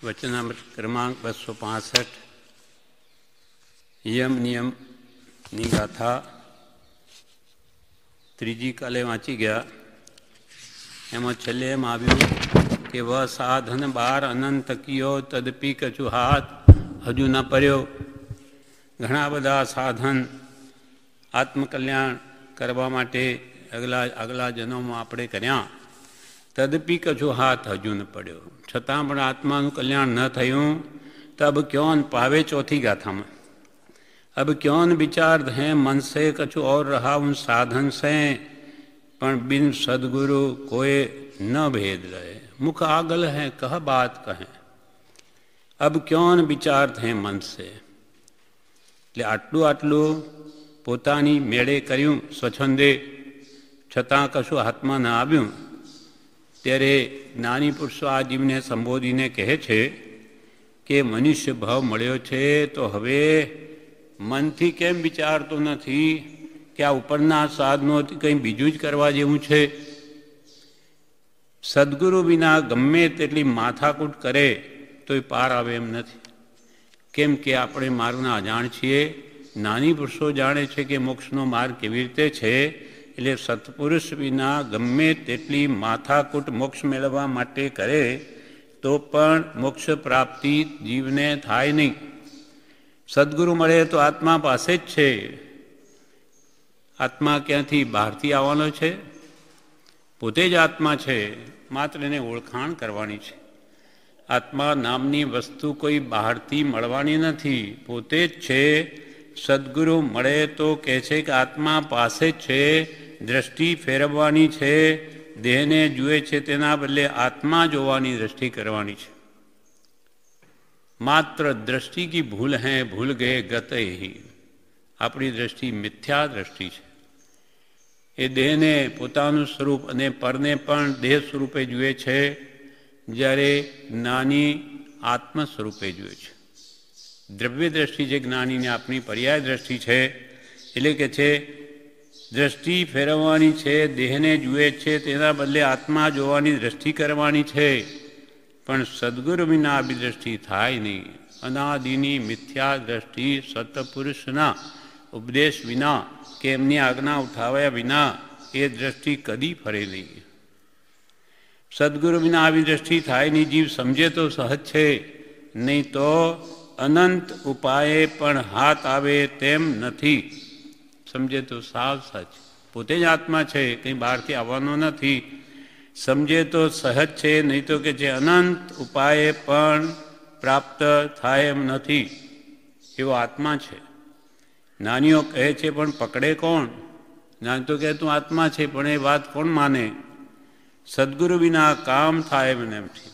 વચનામૃત ક્રમાંક 265 યમ નિયમની ગાથા ત્રીજી કાલે વાંચી ગયા. એમાં છેલ્લે એમ આવ્યું કે વ સાધન બાર અનંત કિયો તદપી કચુ હાથ હજુ ન પર્યો. ઘણા બધા સાધન આત્મકલ્યાણ કરવા માટે આગલા જન્મમાં આપણે કર્યા, તદપી કચુ હાથ હજુ ન પડ્યો. છતાં પણ આત્માનું કલ્યાણ ન થયું. તો અબ ક્યોન પાવે ચોથી ગાથામાં अब क्यों विचार हैं मन से कछु और रहा उन साधन से पण बिन सदगुरु कोई न भेद रहे. मुख आगल है कह बात कहें अब क्यों विचार हैं मन से. એટલે આટલું પોતાની મેળે કર્યું સ્વચ્છંદે, છતાં કશું હાથમાં ન આવ્યું. ત્યારે જ્ઞાની પુરુષો આ જીવને સંબોધીને કહે છે કે મનુષ્ય ભાવ મળ્યો છે તો હવે મનથી કેમ વિચારતો નથી કે આ ઉપરના સાધનોથી કંઈ બીજું જ કરવા જેવું છે. સદગુરુ વિના ગમે તેટલી માથાકૂટ કરે તોય પાર આવે એમ નથી. કેમ કે આપણે માર્ગના અજાણ છીએ. નાની પુરુષો જાણે છે કે મોક્ષનો માર્ગ કેવી રીતે છે. એટલે સત્પુરુષ વિના ગમે તેટલી માથાકૂટ મોક્ષ મેળવવા માટે કરે તો પણ મોક્ષ પ્રાપ્તિ જીવને થાય નહીં. સદગુરુ મળે તો આત્મા પાસે જ છે. આત્મા ક્યાંથી બહારથી આવવાનો છે? પોતે જ આત્મા છે, માત્ર એને ઓળખાણ કરવાની છે. આત્મા નામની વસ્તુ કોઈ બહારથી મળવાની નથી, પોતે જ છે. સદગુરુ મળે તો કહે છે કે આત્મા પાસે જ છે, દ્રષ્ટિ ફેરવવાની છે. દેહને જુએ છે તેના બદલે આત્મા જોવાની દ્રષ્ટિ કરવાની છે. માત્ર દ્રષ્ટિ કી ભૂલ હૈ ભૂલ ગયે ગત હી. આપણી દ્રષ્ટિ મિથ્યા દ્રષ્ટિ છે. એ દેહને પોતાનું સ્વરૂપ અને પરને પણ દેહ સ્વરૂપે જુએ છે, જ્યારે જ્ઞાની આત્મ સ્વરૂપે જુએ છે. દ્રવ્ય દ્રષ્ટિ જે જ્ઞાનીને આપણી પર્યાય દ્રષ્ટિ છે. એટલે કે છે દ્રષ્ટિ ફેરવવાની છે, દેહને જુએ છે તેના બદલે આત્મા જોવાની દ્રષ્ટિ કરવાની છે. પણ સદગુરુ વિના આવી દ્રષ્ટિ થાય નહીં. અનાદિની મિથ્યા દ્રષ્ટિ સત્પુરુષના ઉપદેશ વિના કે એમની આજ્ઞા ઉઠાવ્યા વિના એ દ્રષ્ટિ કદી ફરે નહીં. સદગુરુ વિના આવી દ્રષ્ટિ થાય નહીં. જીવ સમજે તો સહજ છે, નહીં તો અનંત ઉપાયે પણ હાથ આવે તેમ નથી. સમજે તો સાવ સચ, પોતે જ આત્મા છે, કંઈ બહારથી આવવાનો નથી. સમજે તો સહજ છે, નહીં તો કે જે અનંત ઉપાયે પણ પ્રાપ્ત થાય એમ નથી. એવો આત્મા છે. જ્ઞાનીઓ કહે છે પણ પકડે કોણ? જ્ઞાની તો કહે તું આત્મા છે, પણ એ વાત કોણ માને? સદગુરુ વિના કામ થાય એમ નથી.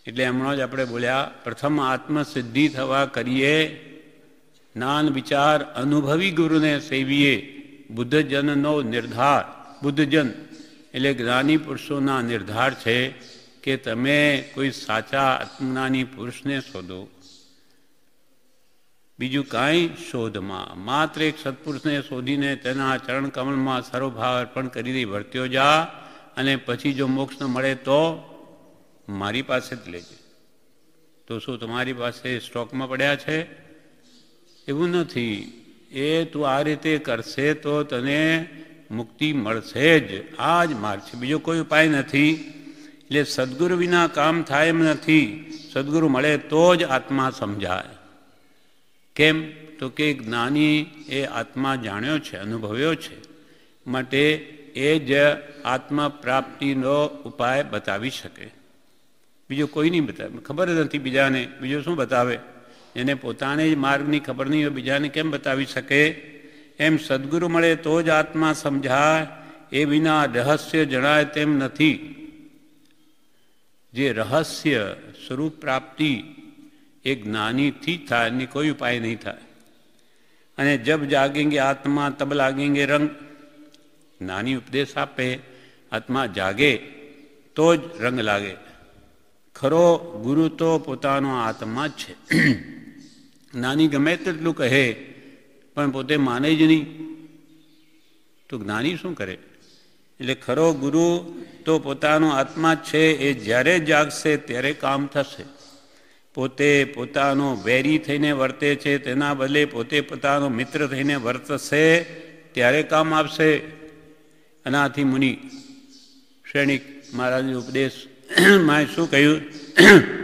એટલે હમણાં જ આપણે બોલ્યા, પ્રથમ આત્મસિદ્ધિ થવા કરીએ, જ્ઞાન વિચાર અનુભવી ગુરુને સેવીએ. બુદ્ધજનનો નિર્ધાર, બુદ્ધજન એટલે જ્ઞાની પુરુષોના નિર્ધાર છે કે તમે કોઈ સાચા આત્મજ્ઞાની પુરુષને શોધો. બીજું કાંઈ શોધમાં માત્ર એક સત્પુરુષને શોધીને તેના ચરણ કમલમાં સર્વભાવ અર્પણ કરી દઈ વર્ત્યો જા, અને પછી જો મોક્ષ ન મળે તો મારી પાસે જ લેજે. તો શું તમારી પાસે સ્ટોકમાં પડ્યા છે? એવું નથી. એ તું આ રીતે કરશે તો તને મુક્તિ મળશે જ. આ જ માર્ગ છે, બીજો કોઈ ઉપાય નથી. એટલે સદગુરુ વિના કામ થાય એમ નથી. સદગુરુ મળે તો જ આત્મા સમજાય. કેમ? તો કે જ્ઞાની એ આત્મા જાણ્યો છે, અનુભવ્યો છે, માટે એ જ આત્મા પ્રાપ્તિનો ઉપાય બતાવી શકે. બીજો કોઈ નહીં બતાવે. ખબર જ નથી બીજાને, બીજો શું બતાવે? એને પોતાને જ માર્ગની ખબર નહીં હોય, બીજાને કેમ બતાવી શકે? એમ સદગુરુ મળે તો જ આત્મા સમજાય. એ વિના રહસ્ય જણાય તેમ નથી. જે રહસ્ય સ્વરૂપ પ્રાપ્તિ એ જ્ઞાનીથી જ થાય, એની કોઈ ઉપાય નહીં થાય. અને જબ જાગેંગે આત્મા તબ લાગેંગે રંગ. જ્ઞાની ઉપદેશ આપે, આત્મા જાગે તો જ રંગ લાગે. ખરો ગુરુ તો પોતાનો આત્મા જ છે. જ્ઞાની ગમે તેટલું કહે પણ પોતે માને જ નહીં, તો જ્ઞાની શું કરે? એટલે ખરો ગુરુ તો પોતાનો આત્મા જ છે. એ જ્યારે જાગશે ત્યારે કામ થશે. પોતે પોતાનો વેરી થઈને વર્તે છે, તેના બદલે પોતે પોતાનો મિત્ર થઈને વર્તશે ત્યારે કામ આપશે. અનાથી મુનિ શ્રેણિક મહારાજનો ઉપદેશમાં શું કહ્યું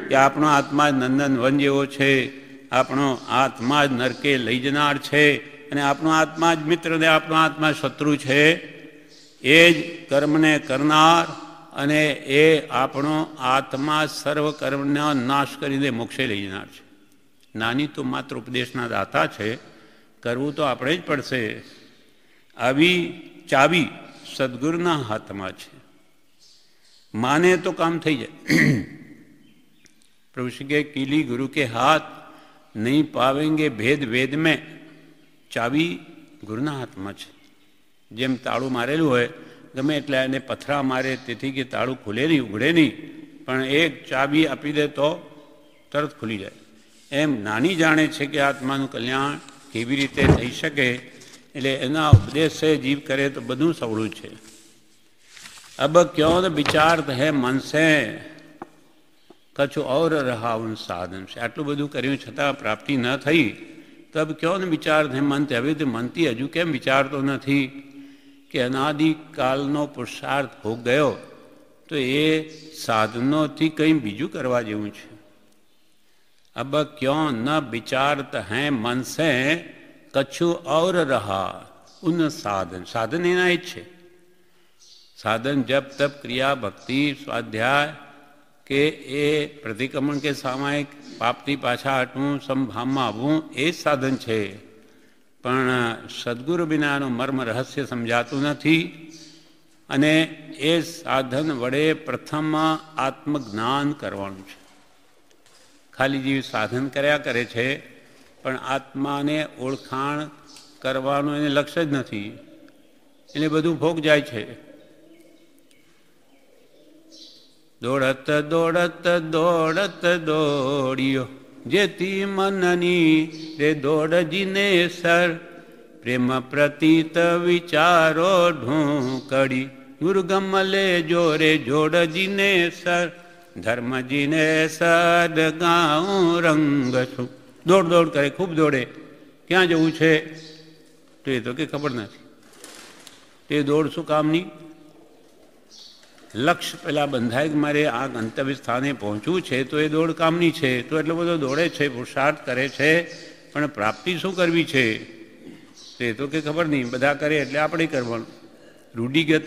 કે આપણો આત્મા જ નંદન વન જેવો છે, આપણો આત્મા જ નરકે લઈ જનાર છે, અને આપણો આત્મા જ મિત્ર ને આપણો આત્મા શત્રુ છે. એ જ કર્મને કરનાર અને એ આપણો આત્મા સર્વ કર્મનો નાશ કરીને મોક્ષે લઈ જનાર છે. નાની તો માત્ર ઉપદેશના દાતા છે, કરવું તો આપણે જ પડશે. આવી ચાવી સદગુરુના હાથમાં છે. માને તો કામ થઈ જાય. પ્રભુ શ્રી કે કીલી ગુરુ કે હાથ નહીં પાવેંગે ભેદ વેદ મેં. ચાવી ગુરુના હાથમાં છે. જેમ તાળું મારેલું હોય, ગમે એટલે એને પથરા મારે તેથી કે તાળું ખુલે નહીં, ઉઘડે નહીં, પણ એક ચાવી આપી દે તો તરત ખુલી જાય. એમ નાની જાણે છે કે આત્માનું કલ્યાણ કેવી રીતે થઈ શકે, એટલે એના ઉપદેશ જીવ કરે તો બધું સવળું છે. अब क्यों विचार है मन से कछु और रहा उन साधन से. આટલું બધું કર્યું છતાં પ્રાપ્તિ ન થઈ, તબ ક્યોં વિચાર હે મનથી. હવે તે મનથી હજુ કેમ વિચારતો નથી કે અનાદિકાલનો પુરુષાર્થ ભોગ ગયો તો એ સાધનોથી કંઈ બીજું કરવા જેવું છે. अब क्यों न विचारत है मन से कछु और रहा उन साधन. साधन એના જ છે. साधन जप तप क्रिया भक्ति स्वाध्याय के ए प्रतिक्रमण के सामायिक पापती पाछा हटવું સમભાવમાં આવવું એ જ સાધન છે. પણ સદગુરુ વિનાનું મર્મ રહસ્ય સમજાતું નથી, અને એ સાધન વડે પ્રથમ આત્મજ્ઞાન કરવાનું છે. ખાલી જીવ સાધન કર્યા કરે છે, પણ આત્માને ઓળખાણ કરવાનું એને લક્ષ્ય જ નથી, એને બધું ભોગ જાય છે. દોડત દોડત દોડત દોડ્યો જેથી મનની રે દોડજીને સર. પ્રેમ પ્રતીત વિચારો ઢોંકડી દુર્ગમ લે જોરે જોડજીને સર. ધર્મજીને સદ ગાઉં રંગ છું. દોડ દોડ કરે, ખૂબ દોડે. ક્યાં જવું છે તો એ તો કે ખબર નથી. તે દોડ શું કામની? લક્ષ્ય પેલા બંધાય કે મારે આ ગંતવ્ય સ્થાને પહોંચવું છે, તો એ દોડ કામની છે. તો એટલો બધો દોડે છે, પુરુષાર્થ કરે છે, પણ પ્રાપ્તિ શું કરવી છે તે તો કે ખબર નહીં. બધા કરે એટલે આપણે કરવાનું. રૂઢિગત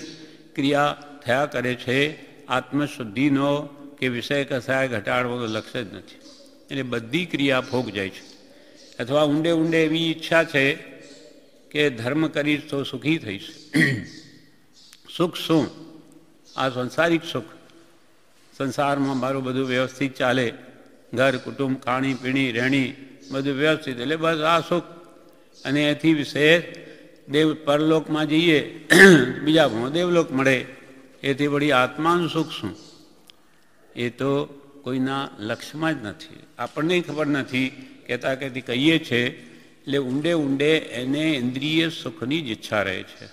ક્રિયા થયા કરે છે. આત્મશુદ્ધિનો કે વિષય કસાય ઘટાડવાનો લક્ષ્ય જ નથી. એટલે બધી ક્રિયા ભોગ જાય છે. અથવા ઊંડે ઊંડે એવી ઈચ્છા છે કે ધર્મ કરીશ તો સુખી થઈશ. સુખ શું? આ સંસારિક સુખ. સંસારમાં મારું બધું વ્યવસ્થિત ચાલે, ઘર કુટુંબ ખાણી પીણી રહેણી બધું વ્યવસ્થિત, એટલે બસ આ સુખ. અને એથી વિશેષ દેવ પરલોકમાં જઈએ, બીજા ભાવ દેવલોક મળે, એથી વળી આત્માનું સુખ શું? એ તો કોઈના લક્ષ્યમાં જ નથી. આપણને ખબર નથી, કહેતા કહેતી કહીએ છીએ. એટલે ઊંડે ઊંડે એને ઇન્દ્રિય સુખની જ ઈચ્છા રહે છે.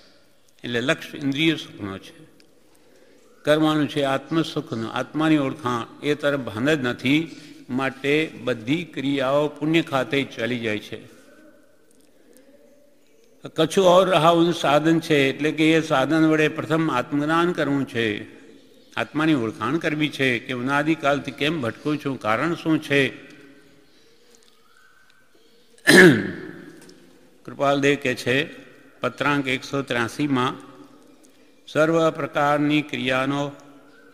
એટલે લક્ષ્ય ઇન્દ્રિય સુખનો છે. કરવાનું છે આત્મસુખનું, આત્માની ઓળખાણ એ તરફ ભાન જ નથી. માટે બધી ક્રિયાઓ પુણ્ય ખાતે ચાલી જાય છે. કછું ઓર રહાવું સાધન છે, એટલે કે એ સાધન વડે પ્રથમ આત્મજ્ઞાન કરવું છે, આત્માની ઓળખાણ કરવી છે કે અનાદિકાલથી કેમ ભટકું છું, કારણ શું છે. કૃપાલદેવ કે છે પત્રાંક 183માં, સર્વ પ્રકારની ક્રિયાનો,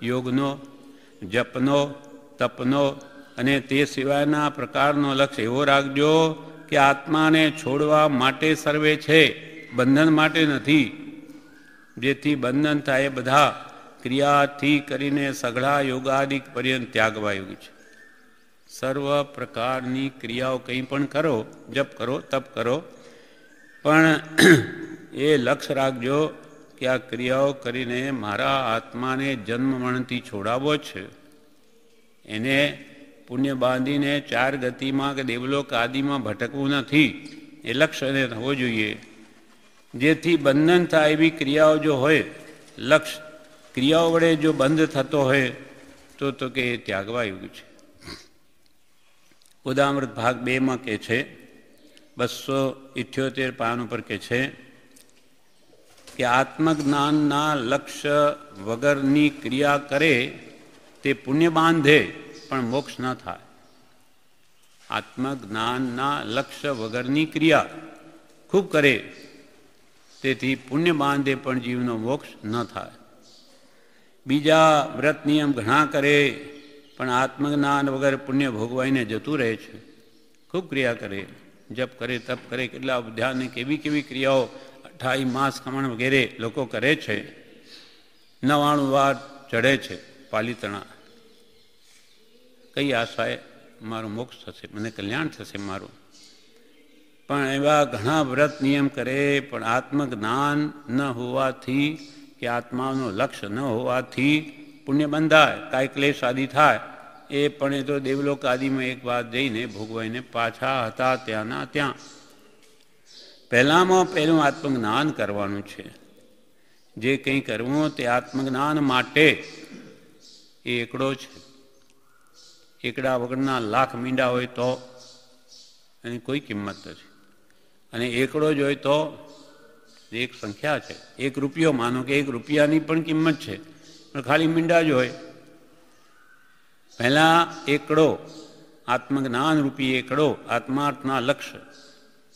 યોગનો, જપનો, તપનો અને તે સિવાયના પ્રકારનો લક્ષ્ય એવો રાખજો કે આત્માને છોડવા માટે સર્વે છે, બંધન માટે નથી. જેથી બંધન થાય એ બધા ક્રિયાથી કરીને સઘળા યોગાદિક પર્યંત ત્યાગવા યોગી છે. સર્વ પ્રકારની ક્રિયાઓ કંઈ પણ કરો, જપ કરો, તપ કરો, પણ એ લક્ષ્ય રાખજો કે આ ક્રિયાઓ કરીને મારા આત્માને જન્મ મરણથી છોડાવવો છે. એને પુણ્ય બાંધીને ચાર ગતિમાં કે દેવલોક આદિમાં ભટકવું નથી, એ લક્ષ્ય એને થવો જોઈએ. જેથી બંધન થાય એવી ક્રિયાઓ જો હોય લક્ષ ક્રિયાઓ વડે જો બંધ થતો હોય તો કે એ ત્યાગવા યોગ્ય છે. ઉદામૃત ભાગ 2 કે છે, 278 પાન ઉપર કે છે કે આત્મજ્ઞાનના લક્ષ્ય વગરની ક્રિયા કરે તે પુણ્ય બાંધે પણ મોક્ષ ન થાય. આત્મજ્ઞાનના લક્ષ્ય વગરની ક્રિયા ખૂબ કરે તેથી પુણ્ય બાંધે પણ જીવનો મોક્ષ ન થાય. બીજા વ્રત નિયમ ઘણા કરે પણ આત્મજ્ઞાન વગર પુણ્ય ભોગવાઈને જતું રહે છે. ખૂબ ક્રિયા કરે, જપ કરે, તપ કરે, કેટલા ધ્યાન, કેવી કેવી ક્રિયાઓ, 28 માસ ખમણ વગેરે લોકો કરે છે. 99 વાર ચઢે છે પાલીતણા. કઈ આશાએ? મારું મોક્ષ થશે, મને કલ્યાણ થશે મારું. પણ એવા ઘણા વ્રત નિયમ કરે પણ આત્મજ્ઞાન ન હોવાથી કે આત્માનું લક્ષ્ય ન હોવાથી પુણ્ય બંધાય, કાંઈ ક્લેશ આદિ થાય એ પણ એ તો દેવલોક આદિમાં એક વાત જઈને ભોગવાઈને પાછા હતા ત્યાંના ત્યાં. પહેલામાં પહેલું આત્મજ્ઞાન કરવાનું છે. જે કંઈ કરવું તે આત્મજ્ઞાન માટે. એ એકડો છે. એકડા વગરના લાખ મીંડા હોય તો એની કોઈ કિંમત નથી. અને એકડો જ હોય તો એક સંખ્યા છે. 1 રૂપિયો, માનો કે 1 રૂપિયાની પણ કિંમત છે, પણ ખાલી મીંડા જ હોય. પહેલાં એકડો, આત્મજ્ઞાન રૂપી એકડો, આત્માર્થના લક્ષ્ય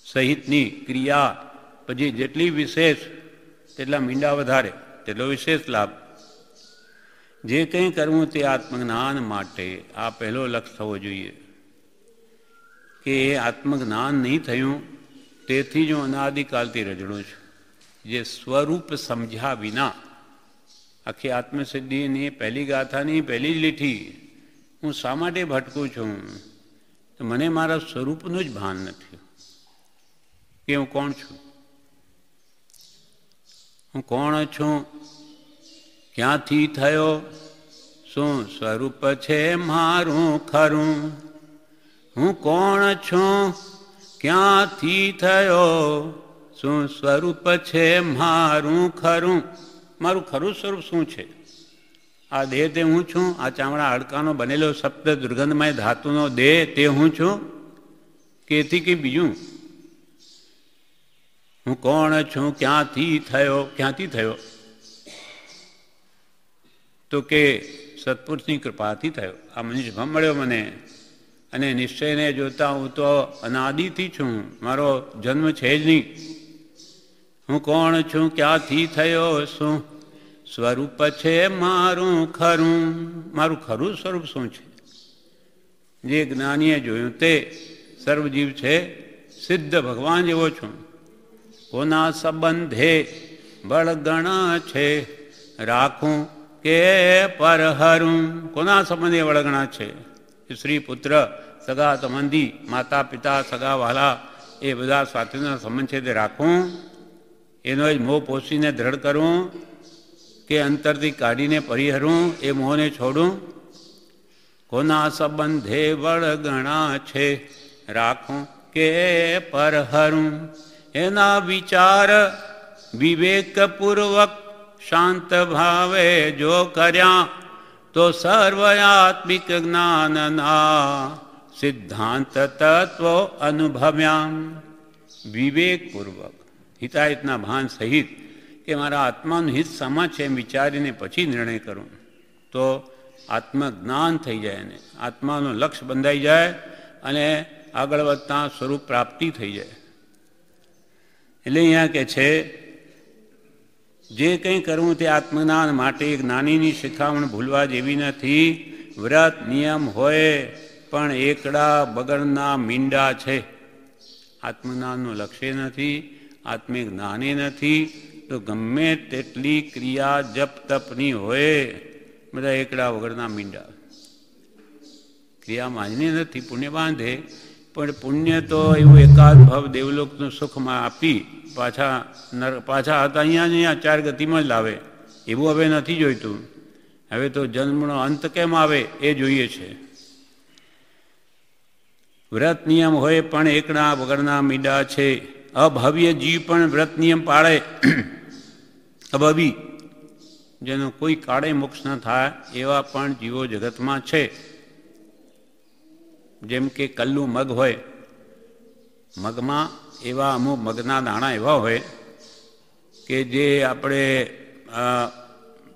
સહિતની ક્રિયા, પછી જેટલી વિશેષ તેટલા મીંડા વધારે, તેટલો વિશેષ લાભ. જે કંઈ કરવું તે આત્મજ્ઞાન માટે. આ પહેલો લક્ષ્ય થવો જોઈએ કે એ આત્મજ્ઞાન નહીં થયું તેથી જ હું અનાદિકાલથી રજડું છું. જે સ્વરૂપ સમજ્યા વિના, આખી આત્મસિદ્ધિની પહેલી ગાથાની પહેલી જ લીટી, હું શા માટે ભટકું છું? તો મને મારા સ્વરૂપનું જ ભાન નથી કે હું કોણ છું. હું કોણ છું? ક્યાંથી થયો? શું સ્વરૂપ છે મારું ખરું? હું કોણ છું? ક્યાંથી થયો? શું સ્વરૂપ છે મારું ખરું? મારું ખરું સ્વરૂપ શું છે? આ દેહ તે હું છું? આ ચામડા હાડકાનો બનેલો સપ્ત દુર્ગંધમય ધાતુનો દેહ તે હું છું કે એથી કંઈ બીજું? હું કોણ છું? ક્યાંથી થયો? ક્યાંથી થયો? તો કે સત્પુરુષની કૃપાથી થયો. આ મનુષ્ય ભાવ મળ્યો મને, અને નિશ્ચયને જોતા હું તો અનાદિથી છું, મારો જન્મ છે જ નહીં. હું કોણ છું? ક્યાંથી થયો? શું સ્વરૂપ છે મારું ખરું? મારું ખરું સ્વરૂપ શું છે? જે જ્ઞાનીએ જોયું તે સર્વજીવ છે, સિદ્ધ ભગવાન જેવો છું. કોના સંબંધે બળગણા છે રાખું કે પરહરું? કોના સંબંધે વળગણા છે? સ્ત્રી, પુત્ર, સગા સંબંધી, માતા પિતા, સગા વહાલા, એ બધા સાથેનો સંબંધ છે તે રાખું? એનો જ મોહ પોષીને દ્રઢ કરું કે અંતરથી કાઢીને પરિહરું? એ મોહને છોડું? કોના સંબંધે વળગણા છે રાખું કે પરહરું? એના વિચાર વિવેકપૂર્વક શાંત ભાવે જો કર્યા તો સર્વયાત્મિક જ્ઞાનના સિદ્ધાંત તત્વો અનુભવ્યા. વિવેકપૂર્વક, હિતાહિતના ભાન સહિત કે મારા આત્માનું હિત શામાં છે એમ વિચારીને પછી નિર્ણય કરું તો આત્મજ્ઞાન થઈ જાય, ને આત્માનું લક્ષ્ય બંધાઈ જાય અને આગળ વધતા સ્વરૂપ પ્રાપ્તિ થઈ જાય. એટલે અહીંયા કે છે જે કંઈ કરવું તે આત્મજ્ઞાન માટે. જ્ઞાનીની શિખામણ ભૂલવા જેવી નથી. વ્રત નિયમ હોય પણ એકડા બગડના મીંડા છે. આત્મજ્ઞાનનું લક્ષ્ય નથી, આત્મિક જ્ઞાને નથી, તો ગમે તેટલી ક્રિયા જપ તપની હોય, બધા એકડા વગરના મીંડા. ક્રિયા માન્ય નથી, પુણ્ય બાંધે, પણ પુણ્ય તો એવું એકાદ ભાવ દેવલોકનું સુખમાં આપી પાછા હતા અહીંયા 4 ગતિમાં જ લાવે. એવું હવે નથી જોઈતું. હવે તો જન્મનો અંત કેમ આવે એ જોઈએ છે. વ્રત નિયમ હોય પણ એકડા વગરના મીંડા છે. અભવ્ય જીવ પણ વ્રત નિયમ પાળે. અભવી જેનો કોઈ કાળે મોક્ષ ન થાય એવા પણ જીવો જગતમાં છે. જેમ કે કલ્લું મગ હોય, મગમાં એવા અમુક મગના દાણા એવા હોય કે જે આપણે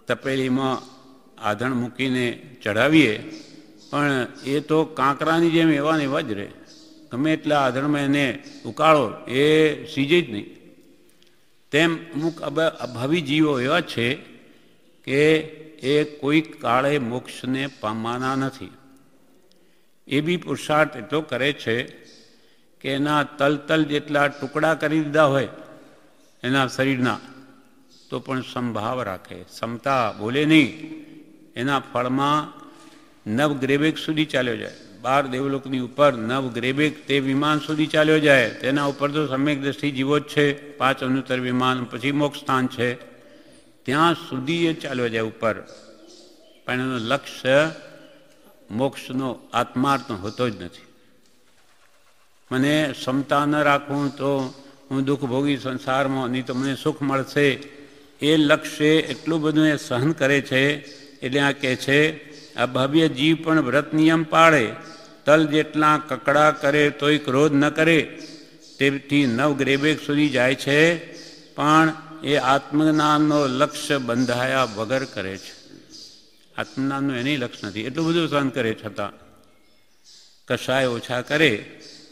તપેલીમાં આધણ મૂકીને ચડાવીએ પણ એ તો કાંકરાની જેમ એવા ને એવા જ રહે. ગમે એટલા આધણમાં એને ઉકાળો એ સીજે જ નહીં. તેમ અમુક અભાવી જીવો એવા છે કે એ કોઈ કાળે મોક્ષને પામવાના નથી. એ બી પુરુષાર્થ એટલો કરે છે કે એના તલ જેટલા ટુકડા કરી દીધા હોય એના શરીરના, તો પણ સંભાવ રાખે, ક્ષમતા બોલે નહીં. એના ફળમાં નવ ગ્રેબેક સુધી ચાલ્યો જાય. 12 દેવલોકની ઉપર 9 ગ્રેબેક તે વિમાન સુધી ચાલ્યો જાય. તેના ઉપર તો સમ્યક દ્રષ્ટિ જીવો જ છે. 5 અનુત્તર વિમાન, પછી મોક્ષ સ્થાન છે, ત્યાં સુધી એ ચાલ્યો જાય ઉપર. પણ એનું લક્ષ્ય મોક્ષનો આત્માર્થ હોતો જ નથી. મને ક્ષમતા ન રાખવું તો હું દુઃખ ભોગી સંસારમાં, નહીં તો મને સુખ મળશે. એ લક્ષ્ય એટલું બધું એ સહન કરે છે. એટલે આ કહે છે આ ભવ્ય જીવ પણ વ્રત નિયમ પાળે, તલ જેટલા કકડા કરે તોય ક્રોધ ન કરે. તેથી 9 ગ્રેબેક સુધી જાય છે, પણ એ આત્મજ્ઞાનનો લક્ષ્ય બંધાયા વગર કરે છે. આત્મજ્ઞાનનું એની લક્ષ્ય નથી. એટલું બધું સહન કરે છતાં કસાય ઓછા કરે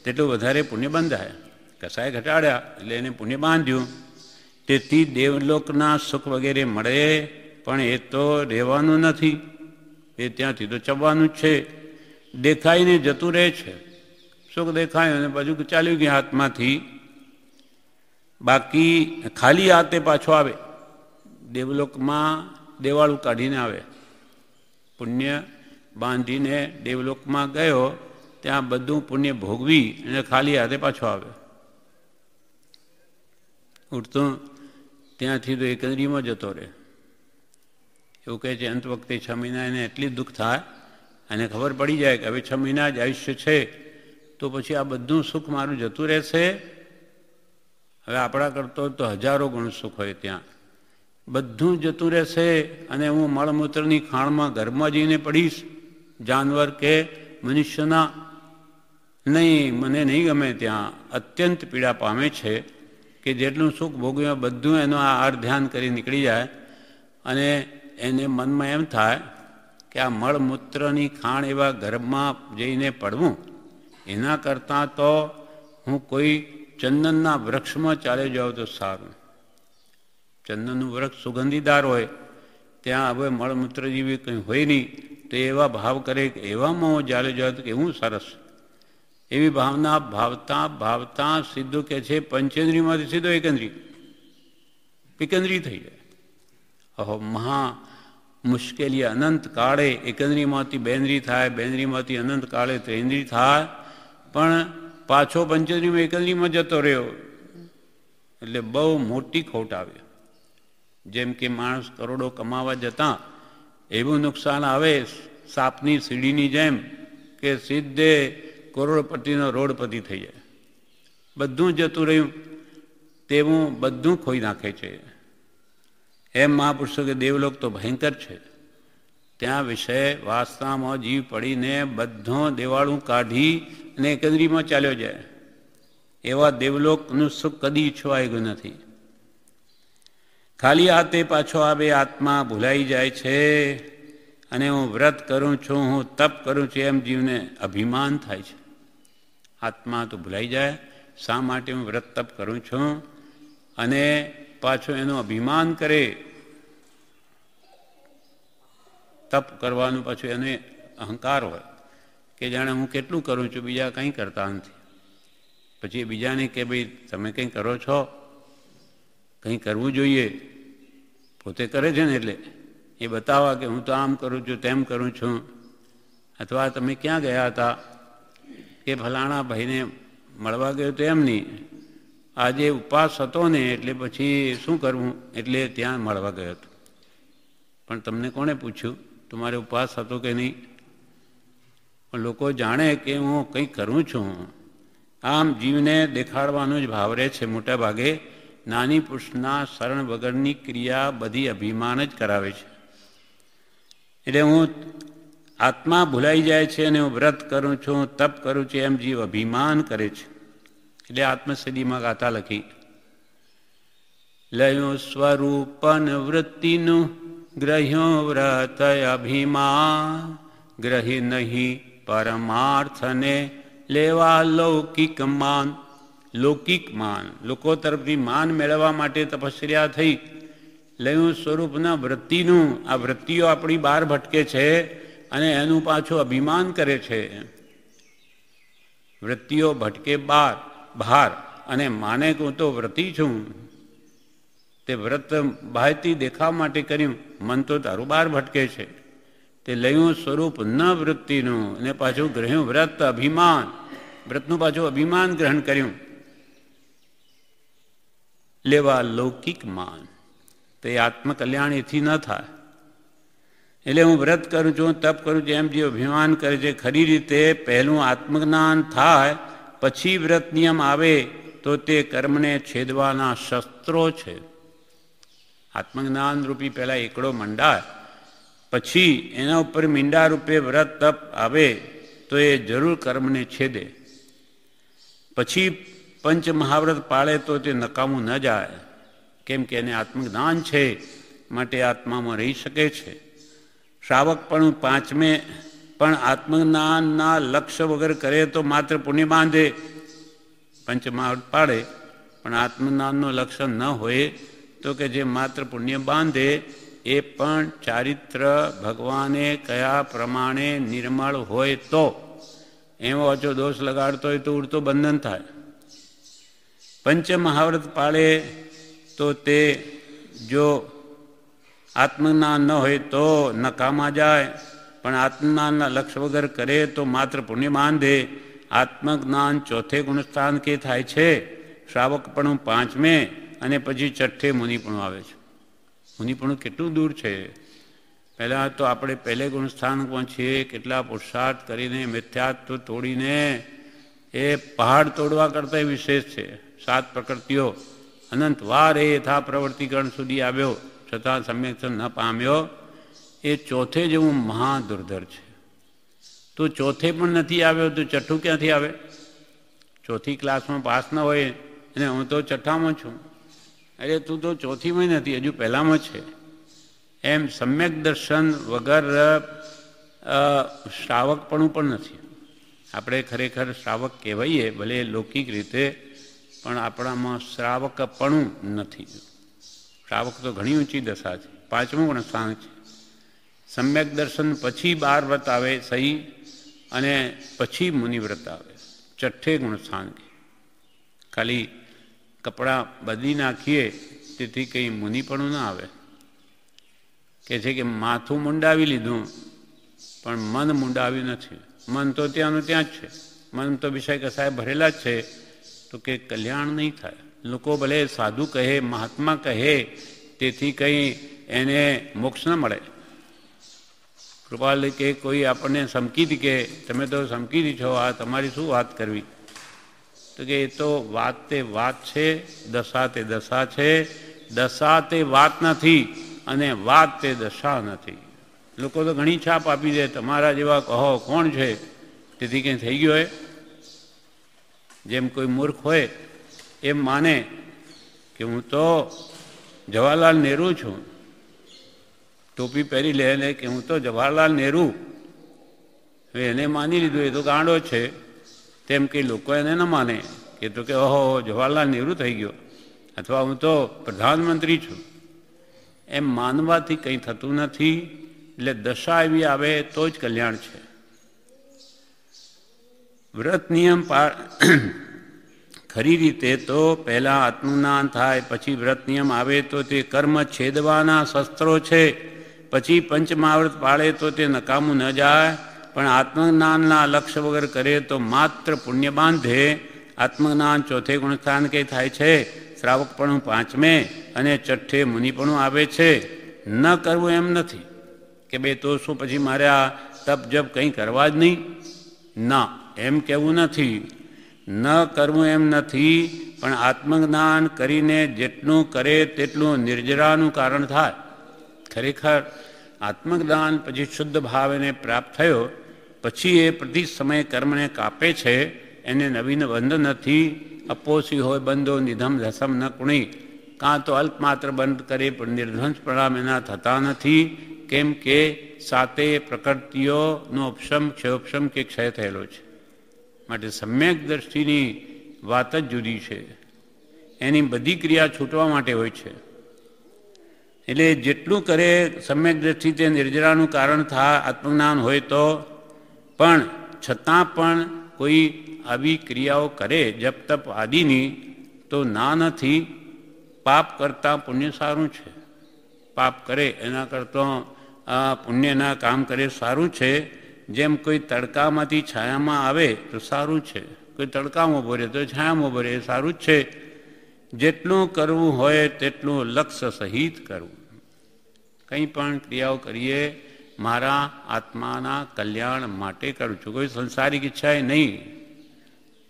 તેટલું વધારે પુણ્ય બંધાય. કસાય ઘટાડ્યા એટલે એને પુણ્ય બાંધ્યું. તેથી દેવલોકના સુખ વગેરે મળે, પણ એ તો રહેવાનું નથી. એ ત્યાંથી તો ચબવાનું જ છે. દેખાઈને જતું રહે છે. સુખ દેખાય અને બાજુ ચાલ્યું ગયા હાથમાંથી. બાકી ખાલી હાથે પાછો આવે. દેવલોકમાં દેવાળું કાઢીને આવે. પુણ્ય બાંધીને દેવલોકમાં ગયો, ત્યાં બધું પુણ્ય ભોગવી અને ખાલી હાથે પાછો આવે. ઉઠતો ત્યાંથી તો એકંદરીમાં જતો રહે. એવું કહે છે અંત વખતે 6 મહિના એને એટલી દુઃખ થાય અને ખબર પડી જાય કે હવે 6 મહિના જ આયુષ્ય છે, તો પછી આ બધું સુખ મારું જતું રહેશે. હવે આપણા કરતો તો હજારો ગણું સુખ હોય ત્યાં. બધું જતું રહેશે અને હું મળમૂત્રની ખાણમાં ઘરમાં જઈને પડીશ, જાનવર કે મનુષ્યના. નહીં, મને નહીં ગમે. ત્યાં અત્યંત પીડા પામે છે કે જેટલું સુખ ભોગવ્યું બધું એનો આ ધ્યાન કરી નીકળી જાય. અને એને મનમાં એમ થાય કે આ મળમૂત્રની ખાણ એવા ગર્ભમાં જઈને પડવું, એના કરતાં તો હું કોઈ ચંદનના વૃક્ષમાં ચાલી જાઉં તો સારું. ચંદનનું વૃક્ષ સુગંધીદાર હોય, ત્યાં હવે મળમૂત્ર જેવી કંઈ હોય નહીં, તો એવા ભાવ કરે કે એવામાં હું ચાલી જાઉં તો કેવું સરસ. એવી ભાવના ભાવતા ભાવતા સીધું કે છે પંચેન્દ્રિયમાંથી સીધો એકંદ્રી થઈ જાય. અહો મહા મુશ્કેલી. અનંત કાળે એકંદ્રીમાંથી બેન્દ્રી થાય, બેન્દ્રીમાંથી અનંત કાળે ત્રેન્દ્રી થાય, પણ પાછો પંચેન્દ્રીમાં એકંદ્રીમાં જતો રહ્યો એટલે બહુ મોટી ખોટ આવે. જેમ કે માણસ કરોડો કમાવા જતાં એવું નુકસાન આવે સાપની સીડીની જેમ કે સીધે કરોડપતિનો રોડપતિ થઈ જાય. બધું જતું રહ્યું તેવું બધું ખોઈ નાખે છે. એમ મહાપુરુષો કે દેવલોક તો ભયંકર છે. ત્યાં વિષય વાસનામાં જીવ પડીને બધો દેવાળું કાઢી અને એકંદરીમાં ચાલ્યો જાય. એવા દેવલોકનું સુખ કદી ઈચ્છવાય ગયું નથી. ખાલી હાથે પાછો આવે આત્મા ભૂલાઈ જાય છે. અને હું વ્રત કરું છું, હું તપ કરું છું એમ જીવને અભિમાન થાય છે. આત્મા તો ભૂલાઈ જાય. શા માટે હું વ્રત તપ કરું છું? અને પાછો એનું અભિમાન કરે. તપ કરવાનું પાછું એને અહંકાર હોય કે જાણે હું કેટલું કરું છું, બીજા કંઈ કરતા નથી. પછી બીજાને કે ભાઈ તમે કંઈ કરો છો, કંઈ કરવું જોઈએ. પોતે કરે છે ને એટલે એ બતાવવા કે હું તો આમ કરું છું, તેમ કરું છું. અથવા તમે ક્યાં ગયા હતા? કે ફલાણા ભાઈને મળવા ગયો તો એમ નહીં, આજે ઉપવાસ હતો ને એટલે પછી શું કરવું, એટલે ત્યાં મળવા ગયો હતો. પણ તમને કોણે પૂછ્યું તમારે ઉપવાસ હતો કે નહીં? પણ લોકો જાણે કે હું કંઈ કરું છું. આમ જીવને દેખાડવાનો જ ભાવ રહે છે મોટા ભાગે નાની પુરુષના શરણ વગરની ક્રિયા બધી અભિમાન જ કરાવે છે. એટલે હું આત્મા ભૂલાઈ જાય છે અને હું વ્રત કરું છું, તપ કરું છું એમ જીવ અભિમાન કરે છે. એટલે આત્મસિદ્ધિમાં ગાથા લખી, લયો સ્વરૂપન વૃત્તિનું ગ્રહ્યો વ્રત અભિમાન, ગ્રહી નહીં પરમાર્થને લેવા લૌકિક માન. લૌકિક માન, લોકો તરફથી માન મેળવવા માટે તપસ્યા થઈ. લયું સ્વરૂપના વૃત્તિનું, આ વૃત્તિઓ આપણી બહાર ભટકે છે અને એનું પાછું અભિમાન કરે છે. વૃત્તિઓ ભટકે બહાર અને માને કે હું તો વ્રતી છું. તે વ્રત બાહ્યથી દેખાવ માટે કર્યું, મન તો તારું બહાર ભટકે છે. તે લયું સ્વરૂપ ન વૃત્તિનું અને પાછું ગ્રહ્યું વ્રત અભિમાન, વ્રતનું પાછું અભિમાન ગ્રહણ કર્યું. લેવા લૌકિક માન, તે આત્મકલ્યાણ એથી ન થાય. એટલે હું વ્રત કરું છું, તપ કરું છું એમ જે અભિમાન કરે છે, ખરી રીતે પહેલું આત્મજ્ઞાન થાય પછી વ્રત નિયમ આવે તો તે કર્મને છેદવાના શસ્ત્રો છે. આત્મજ્ઞાન રૂપી પહેલાં એકડો મંડાય, પછી એના ઉપર મીંડા રૂપે વ્રત તપ આવે તો એ જરૂર કર્મને છેદે. પછી પંચ મહાવ્રત પાળે તો તે નકામું ન જાય, કેમ કે એને આત્મજ્ઞાન છે માટે આત્મામાં રહી શકે છે. શ્રાવકપણું પાંચમે પણ આત્મજ્ઞાનના લક્ષ્ય વગર કરે તો માત્ર પુણ્ય બાંધે. પંચ મહાવ્રત પાળે પણ આત્મજ્ઞાનનું લક્ષ્ય ન હોય તો કે જે માત્ર પુણ્ય બાંધે એ પણ ચારિત્ર ભગવાને કયા પ્રમાણે નિર્મળ હોય તો, એવો ઓછો દોષ લગાડતો હોય તો ઉડતો બંધન થાય. પંચ મહાવ્રત પાળે તો તે જો આત્મજ્ઞાન ન હોય તો નકામા જાય, પણ આત્મજ્ઞાનના લક્ષ્ય વગર કરે તો માત્ર પુણ્ય બાંધે. આત્મજ્ઞાન ચોથે ગુણસ્થાન કે થાય છે, શ્રાવકપણું પાંચમે અને પછી છઠ્ઠે મુનિપણું આવે છે. મુનિપણું કેટલું દૂર છે. પહેલાં તો આપણે પહેલે ગુણસ્થાન પહોંચીએ, કેટલા પુરુષાર્થ કરીને મિથ્યાત્વ તોડીને, એ પહાડ તોડવા કરતાં વિશેષ છે. 7 પ્રકૃતિઓ અનંત વાર એ યથા પ્રવૃત્તિકરણ સુધી આવ્યો છતાં સમ્યક ન પામ્યો. એ ચોથે જેવું મહાદુર્ધર છે. તો ચોથે પણ નથી આવ્યો તો છઠ્ઠું ક્યાંથી આવે? ચોથી ક્લાસમાં પાસ ન હોય અને હું તો છઠ્ઠામાં છું, અરે તું તો ચોથીમાં નથી, હજુ પહેલામાં છે. એમ સમ્યક દર્શન વગર શ્રાવકપણું પણ નથી. આપણે ખરેખર શ્રાવક કહેવાઈએ ભલે લૌકિક રીતે, પણ આપણામાં શ્રાવકપણું નથી. શ્રાવક તો ઘણી ઊંચી દશા છે. 5મું ગુણસ્થાન છે. સમ્યક દર્શન પછી 12 વ્રત આવે સહી, અને પછી મુનિવ્રત આવે. છઠ્ઠે ગુણસ્થાન કે ખાલી કપડાં બદલી નાખીએ તેથી કંઈ મુનિપણું ના આવે. કે છે કે માથું મુંડાવી લીધું પણ મન મુંડાવ્યું નથી. મન તો ત્યાંનું ત્યાં જ છે. મન તો વિષય કસાય ભરેલા જ છે. તો કે કલ્યાણ નહીં થાય. લોકો ભલે સાધુ કહે, મહાત્મા કહે, તેથી કંઈ એને મોક્ષ ન મળે. કૃપાલ કે કોઈ આપણને સમકીદી કે તમે તો સમકીદી છો, આ તમારી શું વાત કરવી? તો કે એ તો વાત તે વાત છે, દશા તે દશા છે. દશા તે વાત નથી અને વાત તે દશા નથી. લોકો તો ઘણી છાપ આપી દે, તમારા જેવા કહો કોણ છે, તેથી કંઈ થઈ ગયું હોય. જેમ કોઈ મૂર્ખ હોય એમ માને કે હું તો જવાહરલાલ નહેરુ છું, ટોપી પહેરી લે ને કે હું તો જવાહરલાલ નહેરુ. હવે એને માની લીધું, એ તો ગાંડો છે. તેમ કે લોકો એને ન માને કે તો કે ઓહો જવાહરલાલ નહેરુ થઈ ગયો, અથવા હું તો પ્રધાનમંત્રી છું. એમ માનવાથી કંઈ થતું નથી. એટલે દશા એવી આવે તો જ કલ્યાણ છે. વ્રત નિયમ ખરી રીતે તો પહેલાં આત્મજ્ઞાન થાય, પછી વ્રત નિયમ આવે તો તે કર્મ છેદવાના શસ્ત્રો છે. પછી પંચમહાવ્રત પાળે તો તે નકામું ન જાય, પણ આત્મજ્ઞાનના લક્ષ્ય વગર કરે તો માત્ર પુણ્ય બાંધે. આત્મજ્ઞાન ચોથે ગુણસ્થાન કંઈ થાય છે, શ્રાવકપણું 5મે અને છઠ્ઠે મુનિપણું આવે છે. ન કરવું એમ નથી કે બે તો શું પછી મારે આ તપ જપ કંઈ કરવા જ નહીં, ના એમ કહેવું નથી. ન કરવું એમ નથી, પણ આત્મજ્ઞાન કરીને જેટલું કરે તેટલું નિર્જરાનું કારણ થાય. ખરેખર આત્મજ્ઞાન પછી શુદ્ધ ભાવ એને પ્રાપ્ત થયો પછી એ પ્રતિ સમય કર્મને કાપે છે. એને નવીન બંધ નથી. અપોસી હોય બંધો નિધમ રસમ ન કુણી. કાં તો અલ્પમાત્ર બંધ કરે પણ નિર્ધ્વંસ પરિણામ એના થતા નથી. કેમ કે સાતે પ્રકૃતિઓનો ઉપશમ ક્ષયોપશમ કે ક્ષય થયેલો છે. માટે સમ્યક દ્રષ્ટિની વાત જ જુદી છે. એની બધી ક્રિયા છૂટવા માટે હોય છે. એટલે જેટલું કરે સમ્યક દ્રષ્ટિ તે નિર્જરાનું કારણ થાય આત્મજ્ઞાન હોય તો. પણ છતાં પણ કોઈ આવી ક્રિયાઓ કરે જપ તપ આદિની તો ના નથી. પાપ કરતાં પુણ્ય સારું છે. પાપ કરે એના કરતાં પુણ્યના કામ કરે સારું છે. જેમ કોઈ તડકામાંથી છાયામાં આવે તો સારું છે, કોઈ તડકામાં ઊભો રહે તો છાયામાં ઊભો રહે એ સારું જ છે. જેટલું કરવું હોય તેટલું લક્ષ્ય સહિત કરવું. કંઈ પણ ક્રિયાઓ કરીએ મારા આત્માના કલ્યાણ માટે કરું છું. કોઈ સંસારિક ઈચ્છા નહીં.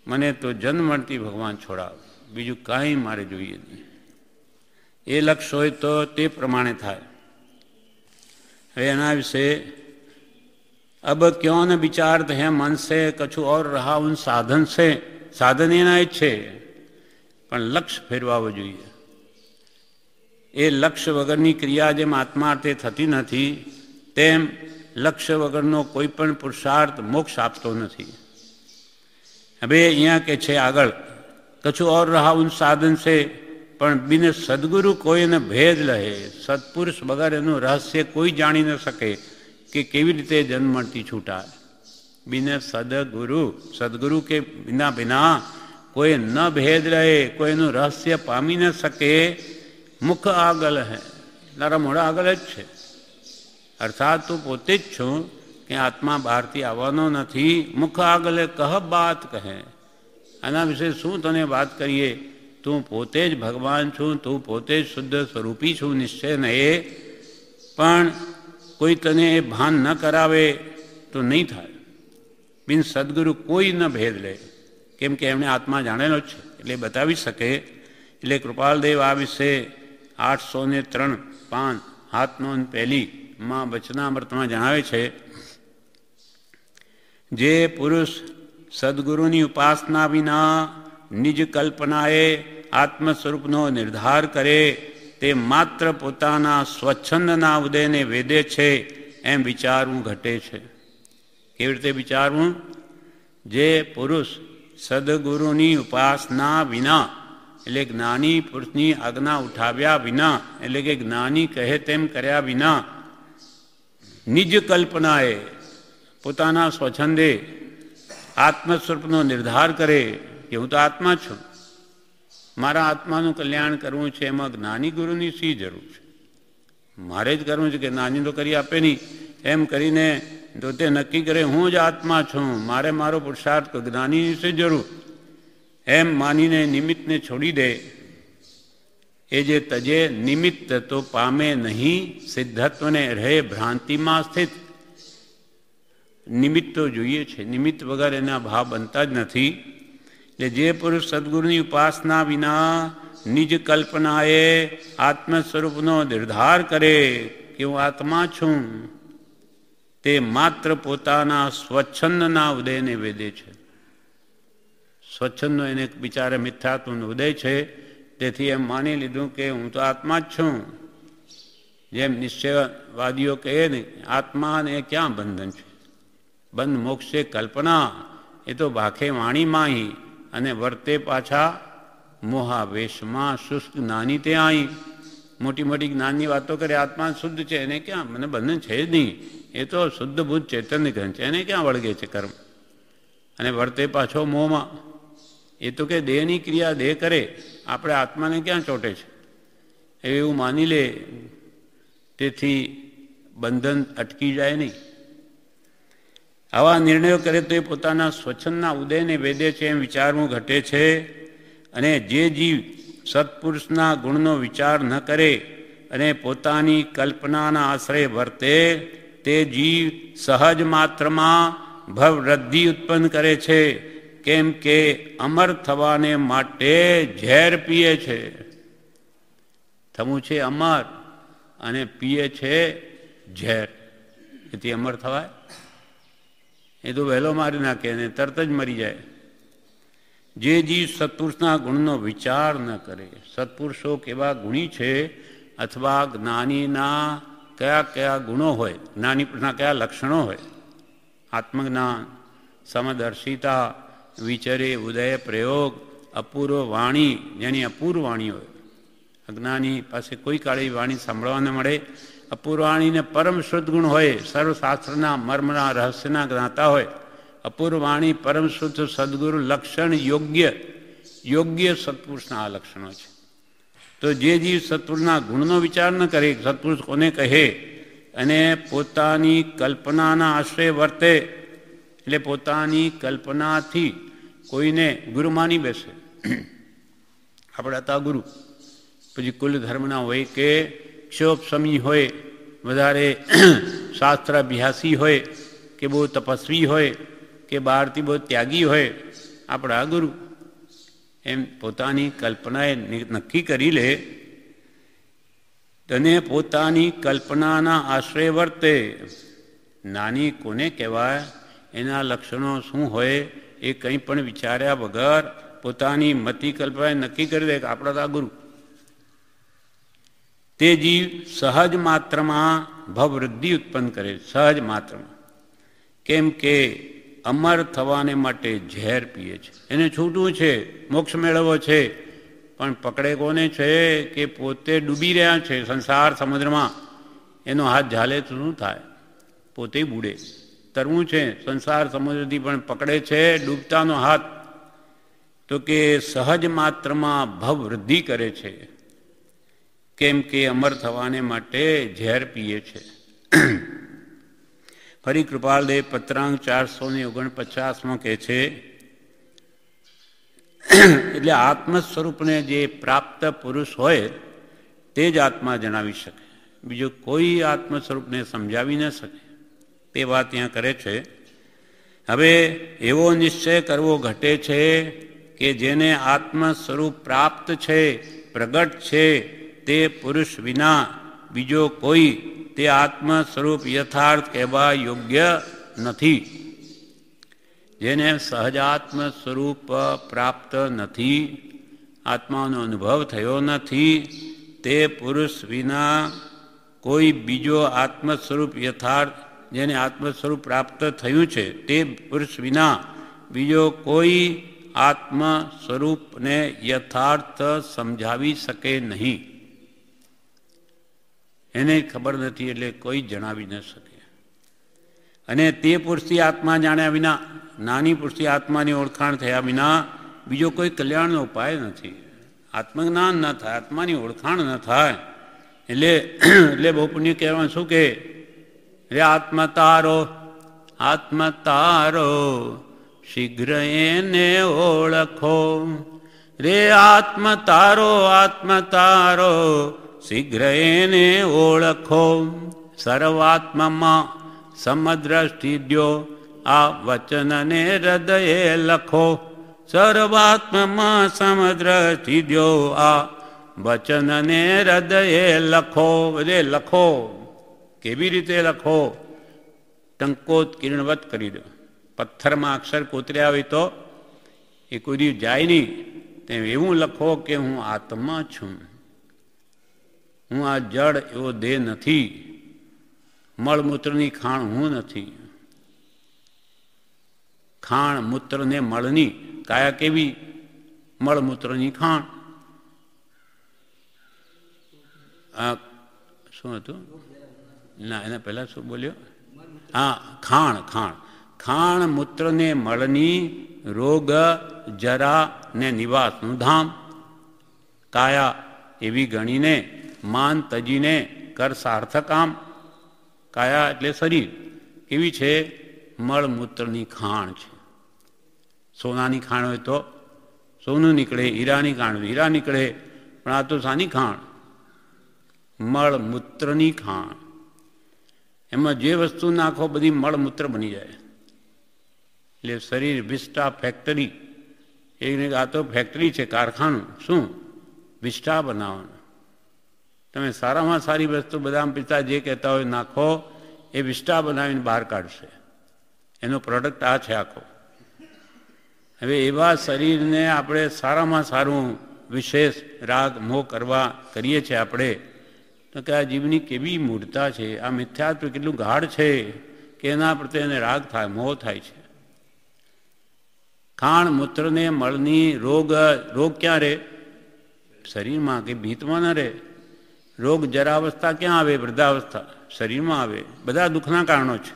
મને તો જન્મ મળતી ભગવાન છોડાવ, બીજું કાંઈ મારે જોઈએ નહીં. એ લક્ષ્ય હોય તો તે પ્રમાણે થાય. હવે એના વિશે अब क्यों न विचारत है मन से कछु और रहा उन साधन से. साधन एना જ છે પણ લક્ષ્ય ફેરવાવું જોઈએ. એ લક્ષ્ય વગરની ક્રિયા જેમ આત્માર્થે થતી નથી તેમ લક્ષ્ય વગરનો કોઈ પણ પુરુષાર્થ મોક્ષ આપતો નથી. હવે અહીંયા કે છે આગળ કछु ઓર રહા ઉન સાધન છે, પણ બિન સદગુરુ કોઈને ભેદ રહે. સત્પુરુષ વગર એનું રહસ્ય કોઈ જાણી ન શકે કે કેવી રીતે જન્મ મળતી છૂટાય. બિન સદગુરુ, સદગુરુ કે બિના કોઈ ન ભેદ રહે, કોઈનું રહસ્ય પામી ન શકે. મુખ આગળ હે, તારા મોઢા આગળ જ છે. અર્થાત તું પોતે જ છું કે આત્મા બહારથી આવવાનો નથી. મુખ આગળ કહ બાત કહે. આના વિશે શું તને વાત કરીએ? તું પોતે જ ભગવાન છું, તું પોતે જ શુદ્ધ સ્વરૂપી છું નિશ્ચય ન એ. પણ કોઈ તને એ ભાન ન કરાવે તો નહીં થાય. બિન સદગુરુ કોઈ ન ભેદ લે, કેમ કે એમણે આત્મા જાણેલો છે એટલે બતાવી શકે. એટલે કૃપાલદેવ આ વિશે 803 5 હાથ નોંધ પહેલીમાં વચનામૃતમાં જણાવે છે, જે પુરુષ સદગુરુની ઉપાસના વિના નિજ કલ્પનાએ આત્મ સ્વરૂપનો નિર્ધાર કરે તે માત્ર પોતાના સ્વચ્છંદના ઉદયને વેદે છે એમ વિચારવું ઘટે છે. કેવી રીતે વિચારવું? જે પુરુષ સદગુરુની ઉપાસના વિના એટલે જ્ઞાની પુરુષની આજ્ઞા ઉઠાવ્યા વિના એટલે કે જ્ઞાની કહે તેમ કર્યા વિના નિજ કલ્પનાએ પોતાના સ્વચ્છંદે આત્મ સ્વરૂપનો નિર્ધાર કરે કે હું તો આત્મા છું, મારા આત્માનું કલ્યાણ કરવું છે, એમાં જ્ઞાની ગુરુની શી જરૂર છે? મારે જ કરવું છે કે જ્ઞાની તો કરી આપે નહીં. એમ કરીને તો તે નક્કી કરે હું જ આત્મા છું, મારે મારો પુરુષાર્થ જ્ઞાનીની શી જરૂર? એમ માનીને નિમિત્તને છોડી દે. એ જે તજે નિમિત્ત તો પામે નહીં, સિદ્ધત્વને રહે ભ્રાંતિમાં સ્થિત. નિમિત્ત તો જોઈએ છે, નિમિત્ત વગર એના ભાવ બનતા જ નથી. એટલે જે પુરુષ સદગુરુની ઉપાસના વિના નિજ કલ્પનાએ આત્મ સ્વરૂપનો નિર્ધાર કરે કે હું આત્મા છું, તે માત્ર પોતાના સ્વચ્છંદના ઉદયને વેદે છે. સ્વચ્છંદનો એને બિચારે મિથ્યાત્વનો ઉદય છે, તેથી એમ માની લીધું કે હું તો આત્મા જ છું. જેમ નિશ્ચયવાદીઓ કહે ને આત્માને ક્યાં બંધન છે? બંધ મોક્ષે કલ્પના, એ તો ભાખે વાણીમાં અને વર્તે પાછા મોહાવેશમાં શુષ્ક જ્ઞાની તે અહીં. મોટી મોટી જ્ઞાનની વાતો કરે આત્મા શુદ્ધ છે, એને ક્યાં મને બંધન છે જ નહીં, એ તો શુદ્ધ ભૂત ચૈતન્ય ગ્રંથ છે, એને ક્યાં વળગે છે કર્મ? અને વર્તે પાછો મોહમાં. એ તો કે દેહની ક્રિયા દેહ કરે, આપણે આત્માને ક્યાં ચોંટે છે? એવું માની લે, તેથી બંધન અટકી જાય નહીં. આવા નિર્ણયો કરે તો એ પોતાના સ્વચ્છંદના ઉદયને વેદે છે એમ વિચારવું ઘટે છે. અને જે જીવ સત્પુરુષના ગુણનો વિચાર ન કરે અને પોતાની કલ્પનાના આશ્રય વર્તે તે જીવ સહજ માત્રમાં ભવવૃદ્ધિ ઉત્પન્ન કરે છે. કેમ કે અમર થવાને માટે ઝેર પીએ છે. થવું છે અમર અને પીએ છે ઝેર, એથી અમર થવાય? એ તો વહેલો મારી નાખે અને તરત જ મરી જાય. જે જીવ સત્પુરુષના ગુણનો વિચાર ન કરે, સત્પુરુષો કેવા ગુણી છે અથવા જ્ઞાનીના કયા કયા ગુણો હોય, જ્ઞાની પુરુષના કયા લક્ષણો હોય, આત્મજ્ઞાન, સમદર્શિતા, વિચરે ઉદય પ્રયોગ, અપૂર્વ વાણી, જેની અપૂર્વ વાણી હોય. અજ્ઞાની પાસે કોઈ કાળે વાણી સાંભળવા ન મળે. અપૂર્વાણીને પરમ શુદ્ધ ગુણ હોય, સર્વશાસ્ત્રના મર્મના રહસ્યના જ્ઞાતા હોય. અપૂર્વાણી પરમ શુદ્ધ સદગુરુ લક્ષણ યોગ્ય સત્પુરુષના આ લક્ષણો છે. તો જે જીવ સત્પુરુષના ગુણનો વિચાર ન કરે, સત્પુરુષ કોને કહે, અને પોતાની કલ્પનાના આશ્રય વર્તે, એટલે પોતાની કલ્પનાથી કોઈને ગુરુ માની બેસે. આપણે હતા ગુરુ, પછી કુલ ધર્મના હોય કે ક્ષોભસમી હોય, વધારે શાસ્ત્ર અભ્યાસી હોય, કે બહુ તપસ્વી હોય, કે બહારથી બહુ ત્યાગી હોય, આપણા ગુરુ. એમ પોતાની કલ્પનાએ નક્કી કરી લે, તને પોતાની કલ્પનાના આશ્રય વર્તે. નાની કોને કહેવાય, એના લક્ષણો શું હોય, એ કંઈ પણ વિચાર્યા વગર પોતાની મતિ કલ્પનાએ નક્કી કરી દે કે આપણા તો ગુરુ. તે જીવ સહજ માત્રમાં ભવવૃદ્ધિ ઉત્પન્ન કરે, સહજ માત્રમાં. કેમ કે અમર થવાને માટે ઝેર પીએ છે. એને છૂટવું છે, મોક્ષ મેળવવો છે, પણ પકડે કોને છે કે પોતે ડૂબી રહ્યા છે સંસાર સમુદ્રમાં. એનો હાથ ઝાલે તો શું થાય, પોતે બુડે. તરવું છે સંસાર સમુદ્રથી, પણ પકડે છે ડૂબતાનો હાથ. તો કે સહજ માત્રમાં ભવવૃદ્ધિ કરે છે, કેમ કે અમર થવાને માટે ઝેર પીએ છે. ફરી કૃપાલદેવ પત્રાંક 449 કહે છે, એટલે આત્મ સ્વરૂપને જે પ્રાપ્ત પુરુષ હોય તે જ આત્મા જણાવી શકે, બીજો કોઈ આત્મ સ્વરૂપને સમજાવી ન શકે. તે વાત ત્યાં કરે છે. હવે એવો નિશ્ચય કરવો ઘટે છે કે જેને આત્મ સ્વરૂપ પ્રાપ્ત છે, પ્રગટ છે, તે પુરુષ વિના બીજો કોઈ તે આત્મ સ્વરૂપ યથાર્થ કહેવા યોગ્ય નથી. જેને સહજાત્મ સ્વરૂપ પ્રાપ્ત નથી, આત્માનો અનુભવ થયો નથી, તે પુરુષ વિના કોઈ બીજો આત્મ સ્વરૂપ યથાર્થ, જેને આત્મ સ્વરૂપ પ્રાપ્ત થયું છે તે પુરુષ વિના બીજો કોઈ આત્મ સ્વરૂપને યથાર્થ સમજાવી શકે નહીં. એને ખબર નથી એટલે કોઈ જણાવી ન શકે. અને તે પુરુષથી આત્મા જાણ્યા વિના, નાની પુરુષથી આત્માની ઓળખાણ થયા વિના બીજો કોઈ કલ્યાણનો ઉપાય નથી. આત્મજ્ઞાન ન થાય, આત્માની ઓળખાણ ન થાય, એટલે બહુ પુણ્ય કહેવાનું શું કે રે આત્મતારો શીઘ્ર એને ઓળખો, રે આત્મતારો શીઘ્ર એને ઓળખો. સર્વાત્મામાં સમદ્રષ્ટિ દ્યો, આ વચનને હૃદયે લખો. સર્વાત્મામાં સમદ્રષ્ટિ દ્યો, આ વચનને હૃદયે લખો. બધે લખો. કેવી રીતે લખો? ટંકોત કિરણવત કરી દો. પથ્થરમાં અક્ષર કોતર્યા હોય તો એ કોઈ દિવસ જાય નહીં. તેમ એવું લખો કે હું આત્મા છું, હું આ જડ એવો દેહ નથી, મળમૂત્રની ખાણ હું નથી. ખાણ મૂત્ર ને મળની, કાયા કેવી? મળમૂત્રની ખાણ. આ શું હતું? ના, એના પહેલા શું બોલ્યો? હા, ખાણ મૂત્ર ને મળની, રોગ જરા ને નિવાસનું ધામ. કાયા એવી ગણીને માન તજીને કર સાર્થકામ. કાયા એટલે શરીર કેવી છે? મળમૂત્રની ખાણ છે. સોનાની ખાણ હોય તો સોનું નીકળે, હીરાની ખાણ હોય હીરા નીકળે, પણ આ તો શાની ખાણ? મળમૂત્રની ખાણ. એમાં જે વસ્તુ નાખો બધી મળમૂત્ર બની જાય. એટલે શરીર વિસ્ટા ફેક્ટરી, એને આ તો ફેક્ટરી છે, કારખાનું. શું? વિસ્ટા બનાવવાનું. તમે સારામાં સારી વસ્તુ બદામ પિસ્તા જે કહેતા હોય નાખો, એ વિસ્ટા બનાવીને બહાર કાઢશે. એનો પ્રોડક્ટ આ છે આખો. હવે એવા શરીરને આપણે સારામાં સારું વિશેષ રાગ મોહ કરીએ છીએ આપણે, તો કે આ જીવની કેવી મૂળતા છે, આ મિથ્યાત્વ કેટલું ગાઢ છે કે એના પ્રત્યે એને રાગ થાય, મોહ થાય છે. ખાણ મૂત્રને મળની રોગ ક્યાં રહે? શરીરમાં, કે ભીતમાં ન રહે. રોગ જરાવસ્થા ક્યાં આવે? વૃદ્ધાવસ્થા. શરીરમાં આવે. બધા દુઃખના કારણો છે.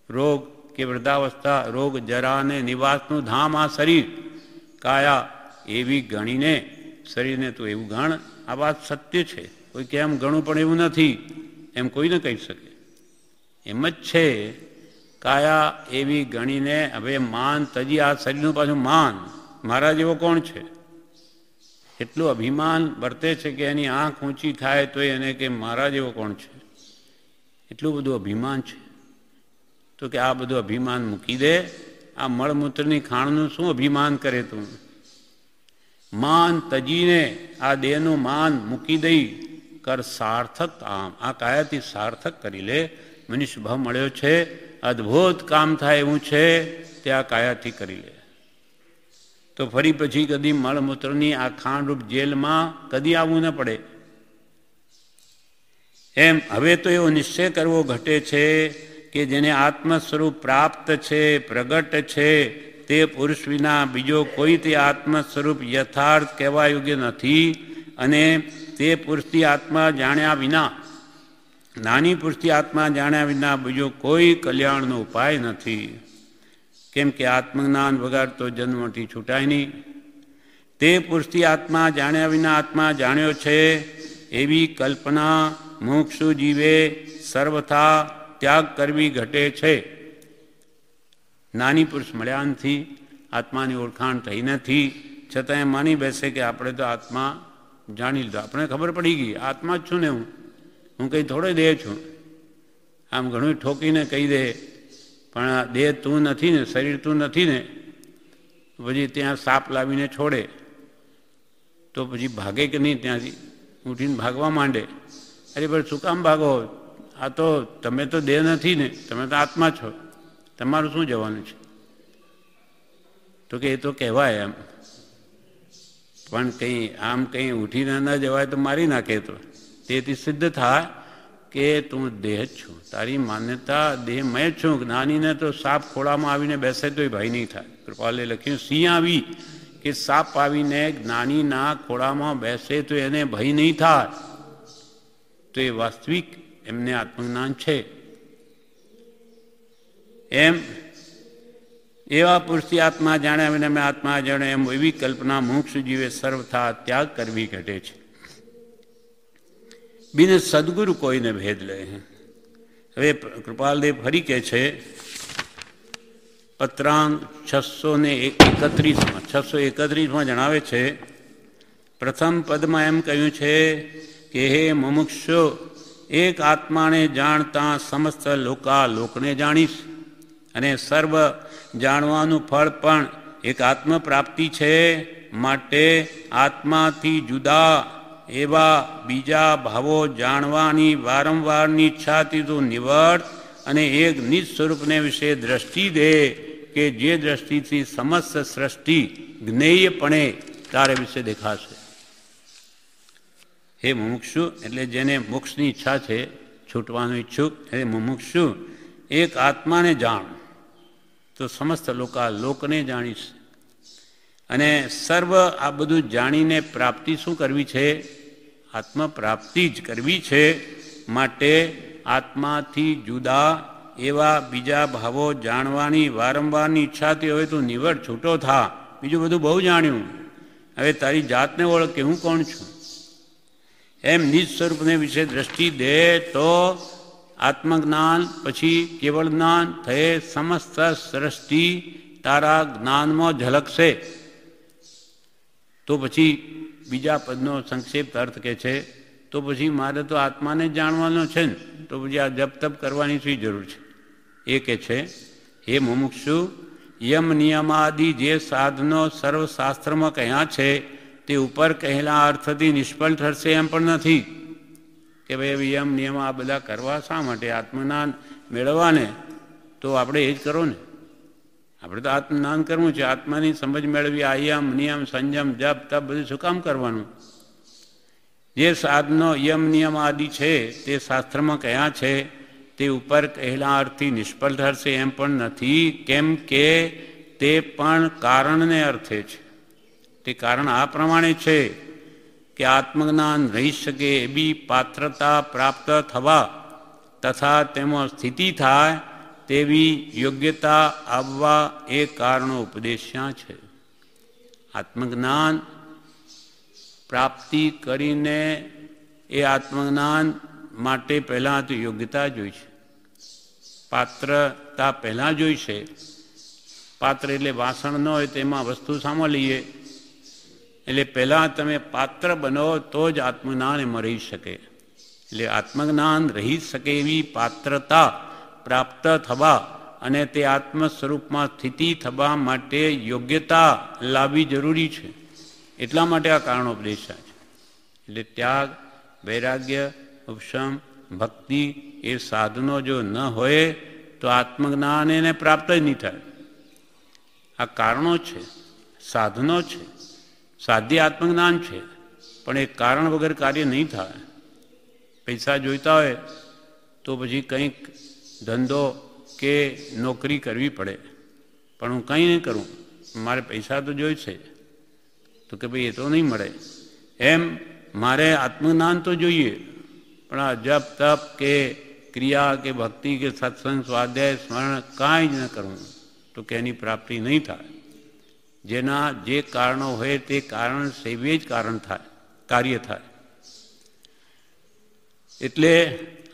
રોગ કે વૃદ્ધાવસ્થા, રોગ જરા અને નિવાસનું ધામ આ શરીર. કાયા એવી ગણીને, શરીરને તો એવું ગણ. આ વાત સત્ય છે, કોઈ કેમ ગણું પણ એવું નથી એમ કોઈ ન કહી શકે. એમ જ છે. કાયા એવી ગણીને હવે માન તજી, આ શરીરનું પાછું માન. મારા જેવો કોણ છે? એટલું અભિમાન વર્તે છે કે એની આંખ ઊંચી થાય તો એને કે મારા જેવો કોણ છે? એટલું બધું અભિમાન છે. તો કે આ બધું અભિમાન મૂકી દે. આ મળમૂત્રની ખાણનું શું અભિમાન કરે તું? માન તજીને આ દેહનું માન મૂકી દઈ કર સાર્થક કામ. આ કાયાથી સાર્થક કરી લે. મનુષ્ય ભાવ મળ્યો છે, અદ્ભુત કામ થાય એવું છે, તે આ કાયાથી કરી લે. તો ફરી પછી કદી મળમૂત્રની આ ખાણરૂપ જેલમાં કદી આવવું ન પડે. એમ હવે તો એવો નિશ્ચય કરવો ઘટે છે કે જેને આત્મ સ્વરૂપ પ્રાપ્ત છે, પ્રગટ છે, તે પુરુષ વિના બીજો કોઈ તે આત્મ સ્વરૂપ યથાર્થ કહેવા યોગ્ય નથી. અને તે પુરુષથી આત્મા જાણ્યા વિના, નાની પુરુષથી આત્મા જાણ્યા વિના બીજો કોઈ કલ્યાણનો ઉપાય નથી. કેમ કે આત્મજ્ઞાન વગર તો જન્મથી છૂટાય નહીં. તે પુરુષથી આત્મા જાણ્યા વિના આત્મા જાણ્યો છે એવી કલ્પના મુમુક્ષુ જીવે સર્વથા ત્યાગ કરવી ઘટે છે. નાની પુરુષ મળ્યા નથી, આત્માની ઓળખાણ થઈ નથી, છતાં એ માની બેસે કે આપણે તો આત્મા જાણી લીધો, આપણે ખબર પડી ગઈ આત્મા જ છું ને, હું કંઈ થોડો દેહ છું. આમ ઘણું ઠોકીને કહી દે, પણ દેહ તું નથી ને, શરીર તું નથી ને. પછી ત્યાં સાપ લાવીને છોડે તો પછી ભાગે કે નહીં? ત્યાંથી ઉઠીને ભાગવા માંડે. અરે પણ શું કામ ભાગો? આ તો તમે તો દેહ નથી ને, તમે તો આત્મા છો, તમારું શું જવાનું છે? તો કે એ તો કહેવાય એમ, પણ કંઈ આમ કંઈ ઉઠીને ન જવાય તો મારી નાખે. તો તેથી સિદ્ધ થાય કે તું દેહ જ છું, તારી માન્યતા દેહમય જ છું. જ્ઞાનીને તો સાપ ખોળામાં આવીને બેસે તોય ભય નહીં થાય. કૃપાલે લખ્યું સિંહ આવી કે સાપ આવીને જ્ઞાનીના ખોળામાં બેસે તો એને ભય નહીં થાય. તો એ વાસ્તવિક એમને આત્મજ્ઞાન છે. એમ એવા પુરુષથી આત્મા જાણ્યા વિના મેં આત્મા જાણે, એમ એવી કલ્પના મુમુક્ષુ જીવે સર્વથા ત્યાગ કરવી ઘટે છે. બિન સદગુરુ કોઈને ભેદ લે. હવે કૃપાલદેવ ફરી કહે છે પત્રાંગ 631માં જણાવે છે, પ્રથમ પદમાં એમ કહ્યું છે કે હે મુમુક્ષુ, એક આત્માને જાણતા સમસ્ત લોકને જાણીશ, અને સર્વ જાણવાનું ફળ પણ એક આત્મ પ્રાપ્તિ છે. માટે આત્માથી જુદા એવા બીજા ભાવો જાણવાની વારંવારની ઈચ્છાથી તું નિવડ અને એક નિજ સ્વરૂપને વિશે દ્રષ્ટિ દે કે જે દ્રષ્ટિથી સમસ્ત સૃષ્ટિ જ્ઞેયપણે તારે વિશે દેખાશે. હે મુમુક્ષુ, એટલે જેને મોક્ષની ઈચ્છા છે, છૂટવાનું ઈચ્છુક, હે મુમુક્ષુ, એક આત્માને જાણ તો સમસ્ત લોકને જાણીશ. અને સર્વ આ બધું જાણીને પ્રાપ્તિ શું કરવી છે? આત્મ પ્રાપ્તિ જ કરવી છે. માટે આત્માથી જુદા એવા બીજા ભાવો જાણવાની વારંવારની ઈચ્છાથી હોય તો નિવડ, છૂટો થા. બીજું બધું બહુ જાણ્યું, હવે તારી જાતને ઓળખ કે હું કોણ છું. એમ નિજ સ્વરૂપને વિશે દ્રષ્ટિ દે તો આત્મજ્ઞાન પછી કેવળ જ્ઞાન થયે સમસ્ત સૃષ્ટિ તારા જ્ઞાનમાં ઝલકશે. તો પછી બીજા પદનો સંક્ષેપ અર્થ કે છે, તો પછી મારે તો આત્માને જ જાણવાનો છે ને, તો પછી આ જપ તપ કરવાની શી જરૂર છે? એ કે છે, હે મુમુક્ષુ, યમ નિયમાદિ જે સાધનો સર્વશાસ્ત્રમાં કહ્યા છે તે ઉપર કહેલા અર્થથી નિષ્ફળ થશે એમ પણ નથી કે ભાઈ યમ નિયમ આ બધા કરવા શા માટે? આત્મજ્ઞાન મેળવવાને તો આપણે એ જ કરો ને. આપણે તો આત્મજ્ઞાન કરવું છે, આત્માની સમજ મેળવી. આ યમ નિયમ સંયમ જપ તપ બધું શું કામ કરવાનું? જે સાધનો યમ નિયમ આદિ છે તે શાસ્ત્રમાં કહ્યા છે તે ઉપર કહેલા અર્થથી નિષ્ફળ થશે એમ પણ નથી, કેમ કે તે પણ કારણને અર્થે છે. તે કારણ આ પ્રમાણે છે કે આત્મજ્ઞાન રહી શકે એવી પાત્રતા પ્રાપ્ત થવા તથા તેમાં સ્થિતિ થાય તેવી યોગ્યતા આવવા એ કારણો ઉપદેશ્યા છે. આત્મજ્ઞાન પ્રાપ્તિ કરીને એ આત્મજ્ઞાન માટે પહેલાં તો યોગ્યતા જોઈશે, પાત્રતા પહેલાં જોઈશે. પાત્ર એટલે વાસણ ન હોય તેમાં વસ્તુ સામા લઈએ, એટલે પહેલાં તમે પાત્ર બનો તો જ આત્મજ્ઞાન એમાં રહી શકે. એટલે આત્મજ્ઞાન રહી શકે એવી પાત્રતા પ્રાપ્ત થવા અને તે આત્મ સ્વરૂપમાં સ્થિતિ થવા માટે યોગ્યતા લાવવી જરૂરી છે. એટલા માટે આ કારણોપદેશા છે. એટલે ત્યાગ, વૈરાગ્ય, ઉપશમ, ભક્તિ એ સાધનો જો ન હોય તો આત્મજ્ઞાન એને પ્રાપ્ત જ નહીં થાય. આ કારણો છે, સાધનો છે. સાધ્ય આત્મજ્ઞાન છે, પણ એ કારણ વગર કાર્ય નહીં થાય. પૈસા જોઈતા હોય તો પછી કંઈક ધંધો કે નોકરી કરવી પડે, પણ હું કંઈ નહીં કરું, મારે પૈસા તો જોઈશે, તો કે ભાઈ એ તો નહીં મળે. એમ મારે આત્મજ્ઞાન તો જોઈએ, પણ આ જપ તપ કે ક્રિયા કે ભક્તિ કે સત્સંગ સ્વાધ્યાય સ્મરણ કાંઈ જ ન કરવું તો કે એની પ્રાપ્તિ નહીં થાય. જેના જે કારણો હોય તે કારણ સેવે જ કારણ થાય, કાર્ય થાય. એટલે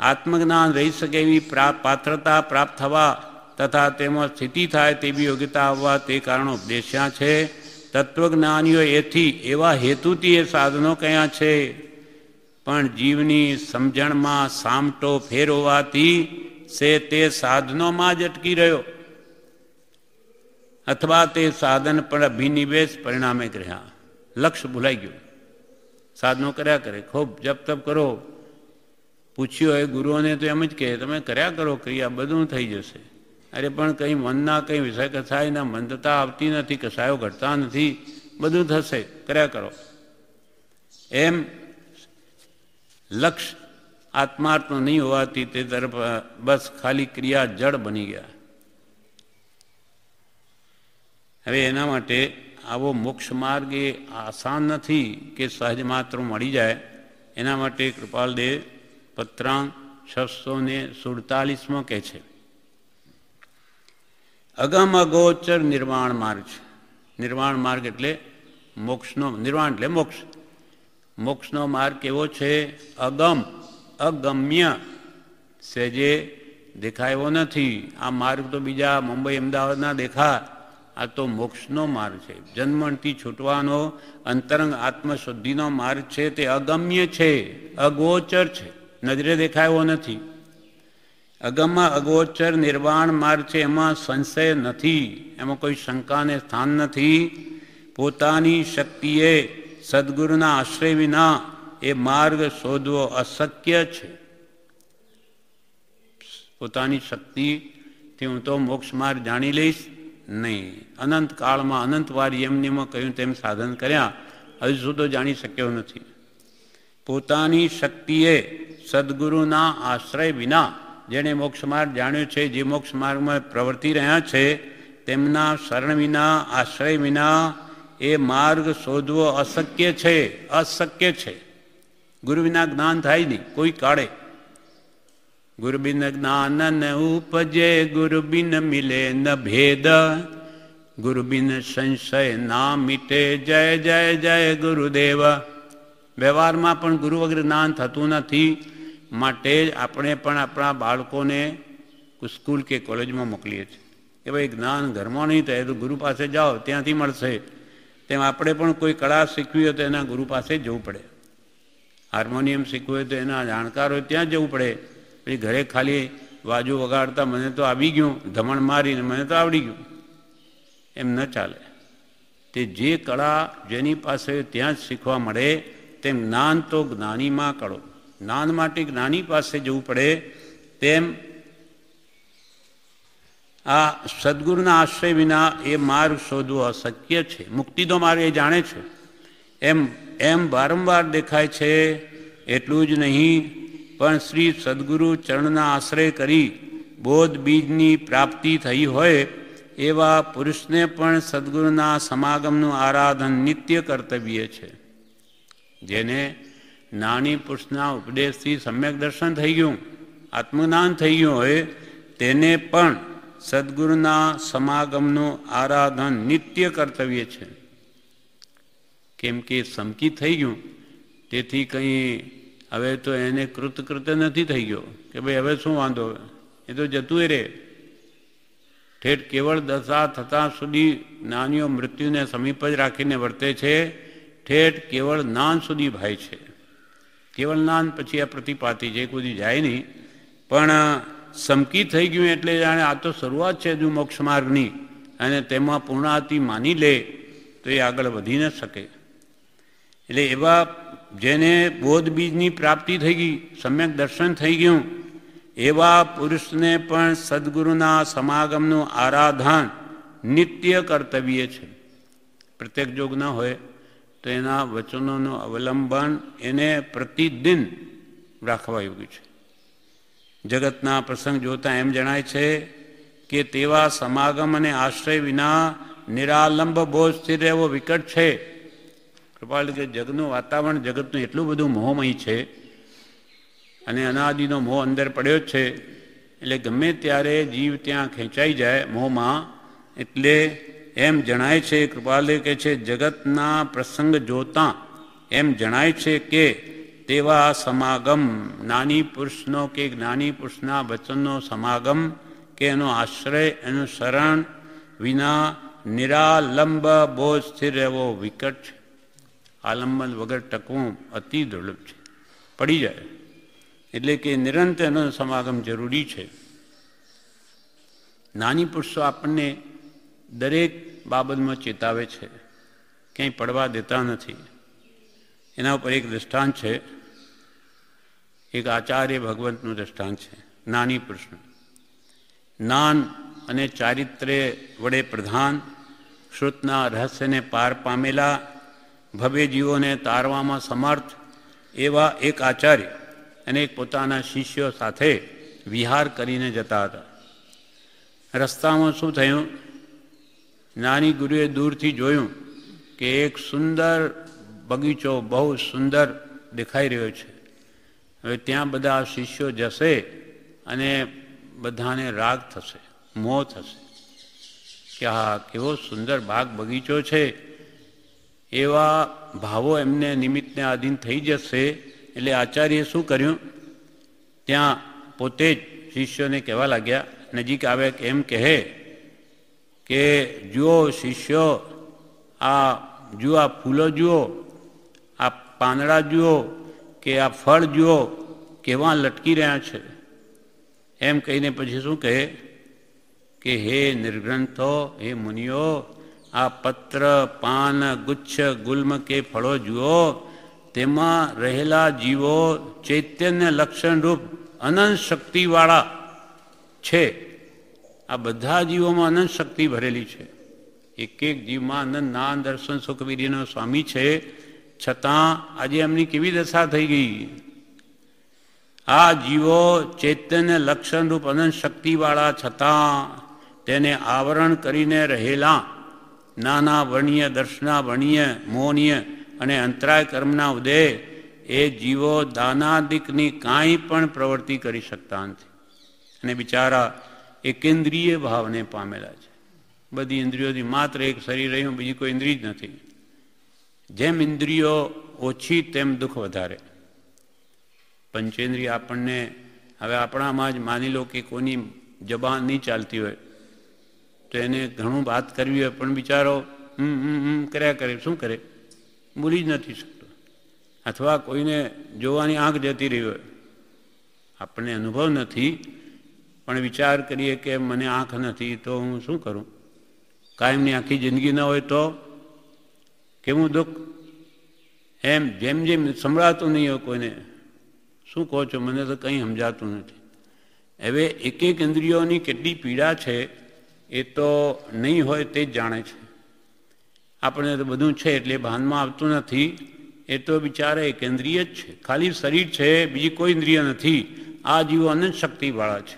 આત્મજ્ઞાન રહી શકે એવી પાત્રતા પ્રાપ્ત થવા તથા તેમાં સ્થિતિ થાય તેવી યોગ્યતા આવવા તે કારણો ઉપદેશ્યા છે. તત્વજ્ઞાનીઓ એથી એવા હેતુથી એ સાધનો કહ્યા છે, પણ જીવની સમજણમાં સામટો ફેર હોવાથી સે તે સાધનોમાં જ અટકી રહ્યો અથવા તે સાધન પર અભિનિવેશ પરિણામે રહ્યા. લક્ષ્ય ભૂલાઈ ગયું. સાધનો કર્યા કરે, ખૂબ જપ તપ કરો. પૂછ્યું હોય ગુરુઓને તો એમ જ કહે તમે કર્યા કરો ક્રિયા, બધું થઈ જશે. અરે પણ કંઈ મનના કંઈ વિષય કસાયના મંદતા આવતી નથી, કસાયો ઘટતા નથી, બધું થશે, કર્યા કરો. એમ લક્ષ્ય આત્માર્થ નહીં હોવાથી તે તરફ બસ ખાલી ક્રિયા જડ બની ગયા. હવે એના માટે આવો મોક્ષ માર્ગ એ આસાન નથી કે સહજ માત્ર મળી જાય. એના માટે કૃપાલદેવ પત્રાંક 647 કહે છે, અગમ અગોચર નિર્વાણ માર્ગ છે. નિર્વાણ માર્ગ એટલે મોક્ષનો, નિર્વાણ એટલે મોક્ષ. મોક્ષનો માર્ગ કેવો છે? અગમ, અગમ્ય, સહેજે દેખાયો નથી. આ માર્ગ તો બીજા મુંબઈ અમદાવાદના દેખા, આ તો મોક્ષનો માર્ગ છે. જન્મથી છૂટવાનો અંતરંગ આત્મશુદ્ધિનો માર્ગ છે. તે અગમ્ય છે, અગોચર છે, નજરે દેખાયો નથી. અગમમાં અગોચર નિર્વાણ માર્ગ છે, એમાં સંશય નથી, એમાં કોઈ શંકાને સ્થાન નથી. પોતાની શક્તિએ સદગુરુના આશ્રય વિના એ માર્ગ શોધવો અશક્ય છે. પોતાની શક્તિથી હું તો મોક્ષ માર્ગ જાણી લઈશ નહીં. અનંત કાળમાં અનંતવાર એમનેમાં કહ્યું તેમ સાધન કર્યા, હજુ સુધી જાણી શક્યો નથી. પોતાની શક્તિએ સદગુરુના આશ્રય વિના જેણે મોક્ષ માર્ગ જાણ્યો છે, જે મોક્ષ માર્ગમાં પ્રવર્તી રહ્યા છે, તેમના શરણ વિના, આશ્રય વિના એ માર્ગ શોધવો અશક્ય છે, અશક્ય છે. ગુરુ વિના જ્ઞાન થાય નહીં કોઈ કાળે. ગુરુ બિન જ્ઞાન ન ઉપજે, ગુરુ બિન મિલે ન ભેદ, ગુરુ બિન સંશય ના મિટે, જય જય જય ગુરુદેવ. વ્યવહારમાં પણ ગુરુ વગર જ્ઞાન થતું નથી. માટે આપણે પણ આપણા બાળકોને સ્કૂલ કે કોલેજમાં મોકલીએ છીએ કે ભાઈ જ્ઞાન ઘરમાં નહીં થાય તો ગુરુ પાસે જાઓ, ત્યાંથી મળશે. તેમ આપણે પણ કોઈ કળા શીખવી હોય તો એના ગુરુ પાસે જવું પડે. હાર્મોનિયમ શીખવું હોય તો એના જાણકાર હોય ત્યાં જવું પડે. પછી ઘરે ખાલી વાજુ વગાડતા મને તો આવી ગયું, ધમણ મારીને મને તો આવડી ગયું, એમ ન ચાલે. તે જે કળા જેની પાસે ત્યાં જ શીખવા મળે તેમ જ્ઞાન તો જ્ઞાનીમાં કળો. જ્ઞાન માટે જ્ઞાની પાસે જવું પડે તેમ આ સદગુરુના આશ્રય વિના એ માર્ગ શોધવો અશક્ય છે. મુક્તિનો માર્ગ એ જાણે છે એમ વારંવાર દેખાય છે. એટલું જ નહીં પણ શ્રી સદગુરુ ચરણના આશ્રય કરી બોધ બીજની પ્રાપ્તિ થઈ હોય એવા પુરુષને પણ સદગુરુના સમાગમનું આરાધન નિત્ય કર્તવ્ય છે. જેને નાની પુરુષના ઉપદેશથી સમ્યક દર્શન થઈ ગયું, આત્મજ્ઞાન થઈ ગયું હોય તેને પણ સદગુરુના સમાગમનું આરાધન નિત્ય કર્તવ્ય છે. કેમ કે સમકી થઈ ગયું તેથી કંઈ હવે તો એને કૃતકૃત્ય નથી થઈ ગયો કે ભાઈ હવે શું વાંધો, એ તો જતું રહે. ઠેઠ કેવળ દશા થતાં સુધી જ્ઞાનીઓ મૃત્યુને સમીપ જ રાખીને વર્તે છે. ઠેઠ કેવળ જ્ઞાન સુધી ભાઈ છે. કેવળ જ્ઞાન પછી આ પ્રતિપાતી છે, કોઈ જાય નહીં. પણ સમકી થઈ ગયું એટલે જાણે આ તો શરૂઆત છે હજુ મોક્ષ માર્ગની, અને તેમાં પૂર્ણાતિ માની લે તો એ આગળ વધી ન શકે. એટલે એવા જેને બોધ બીજની પ્રાપ્તિ થઈ ગઈ, સમ્યક દર્શન થઈ ગયું, એવા પુરુષને પણ સદગુરુના સમાગમનું આરાધન નિત્ય કર્તવ્ય છે. પ્રત્યેક જોગ ન હોય તો એના વચનોનું અવલંબન એને પ્રતિદિન રાખવા યોગ્ય છે. જગતના પ્રસંગ જોતા એમ જણાય છે કે તેવા સમાગમ અને આશ્રય વિના નિરાલંબ બોધ સ્થિર રહેવો વિકટ છે. કૃપાલ કે જગનું વાતાવરણ જગતનું એટલું બધું મોહમય છે અને અનાદિનો મોહ અંદર પડ્યો જ છે. એટલે ગમે ત્યારે જીવ ત્યાં ખેંચાઈ જાય મોહમાં. એટલે એમ જણાય છે, કૃપાલે કહે છે, જગતના પ્રસંગ જોતાં એમ જણાય છે કે તેવા સમાગમ, જ્ઞાની પુરુષનો કે જ્ઞાની પુરુષના વચનનો સમાગમ કે એનો આશ્રય, એનું શરણ વિના નિરાલંબ બોધ સ્થિર રહેવો વિકટ છે. આલંબન વગર ટકવું અતિ દુર્લભ છે, પડી જાય. એટલે કે નિરંતર એનો સમાગમ જરૂરી છે. નાની પુરુષો આપણને દરેક બાબતમાં ચેતાવે છે, ક્યાંય પડવા દેતા નથી. એના ઉપર એક દૃષ્ટાંત છે, એક આચાર્ય ભગવંતનું દૃષ્ટાંત છે નાની પુરુષનું. જ્ઞાન અને ચારિત્ર્ય વડે પ્રધાન, શ્રુતના રહસ્યને પાર પામેલા, ભવ્ય જીવોને તારવામાં સમર્થ એવા એક આચાર્ય અને એક પોતાના શિષ્યો સાથે વિહાર કરીને જતા હતા. રસ્તામાં શું થયું, નાની ગુરુએ દૂરથી જોયું કે એક સુંદર બગીચો બહુ સુંદર દેખાઈ રહ્યો છે. હવે ત્યાં બધા શિષ્યો જશે અને બધાને રાગ થશે, મોહ થશે કે હા કેવો સુંદર બાગ બગીચો છે. એવા ભાવો એમને નિમિત્તને આધીન થઈ જશે. એટલે આચાર્યએ શું કર્યું, ત્યાં પોતે જ શિષ્યોને કહેવા લાગ્યા, નજીક આવે કે એમ કહે કે જુઓ શિષ્યો, જુઓ આ ફૂલો જુઓ, આ પાંદડા જુઓ કે આ ફળ જુઓ કેવા લટકી રહ્યા છે. એમ કહીને પછી શું કહે કે હે નિર્ગ્રંથો, હે મુનિઓ, આ પત્ર, પાન, ગુચ્છ, ગુલ્મ કે ફળો જુઓ, તેમાં રહેલા જીવો ચૈતન્ય લક્ષણરૂપ અનંત શક્તિવાળા છે. આ બધા જીવોમાં અનંત શક્તિ ભરેલી છે. એક એક જીવમાં અનંત નામ દર્શન સુખવીરીનો સ્વામી છે. છતાં આજે એમની કેવી દશા થઈ ગઈ. આ જીવો ચૈતન્ય લક્ષણરૂપ અનંત શક્તિવાળા છતાં તેને આવરણ કરીને રહેલા નાના વર્ણીય, દર્શના વર્ણીય, મોહનીય અને અંતરાય કર્મના ઉદય એ જીવો દાનાદિકની કાંઈ પણ પ્રવૃત્તિ કરી શકતા નથી. અને બિચારા એકેન્દ્રિય ભાવને પામેલા છે. બધી ઇન્દ્રિયોથી માત્ર એક શરીર રહ્યું, બીજી કોઈ ઇન્દ્રિય જ નથી. જેમ ઇન્દ્રિયો ઓછી તેમ દુઃખ વધારે. પંચેન્દ્રિય આપણને હવે આપણામાં જ માની લો કે કોઈની જબાન નહીં ચાલતી હોય તો એને ઘણું વાત કરવી હોય પણ બિચારો કર્યા કરે, શું કરે, બોલી જ નથી શકતો. અથવા કોઈને જોવાની આંખ જતી રહી હોય, આપણને અનુભવ નથી પણ વિચાર કરીએ કે મને આંખ નથી તો હું શું કરું, કાયમની આખી જિંદગી ન હોય તો કેવું દુઃખ. એમ જેમ જેમ સંભળાતું નહીં હોય કોઈને. શું કહો છો? મને તો કંઈ સમજાતું નથી. હવે એક એક ઇન્દ્રિયોની કેટલી પીડા છે એ તો નહીં હોય તે જ જાણે છે. આપણે તો બધું છે એટલે ભાનમાં આવતું નથી. એ તો બિચારા એક ઇન્દ્રિય જ છે, ખાલી શરીર છે, બીજી કોઈ ઇન્દ્રિય નથી. આ જીવો અનંત શક્તિવાળા છે.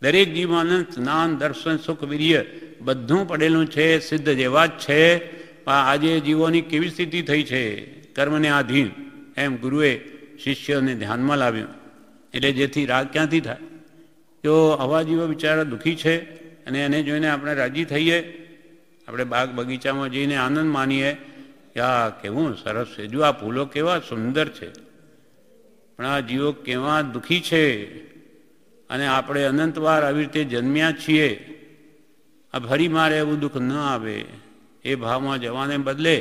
દરેક જીવમાં અનંત જ્ઞાન, દર્શન, સુખ, વીર્ય બધું પડેલું છે, સિદ્ધ જેવા જ છે. પણ આજે જીવોની કેવી સ્થિતિ થઈ છે? કર્મને આધીન. એમ ગુરુએ શિષ્યોને ધ્યાનમાં લાવ્યું. એટલે જેથી રાગ ક્યાંથી થાય? જો આવા જીવો બિચારા દુઃખી છે અને એને જોઈને આપણે રાજી થઈએ, આપણે બાગ બગીચામાં જઈને આનંદ માનીએ કે આ કેવું સરસ છે, જો આ ફૂલો કેવા સુંદર છે, પણ આ જીવો કેવા દુઃખી છે. અને આપણે અનંતવાર આવી રીતે જન્મ્યા છીએ. આ ફરી મારે એવું દુઃખ ન આવે એ ભાવમાં જવાને બદલે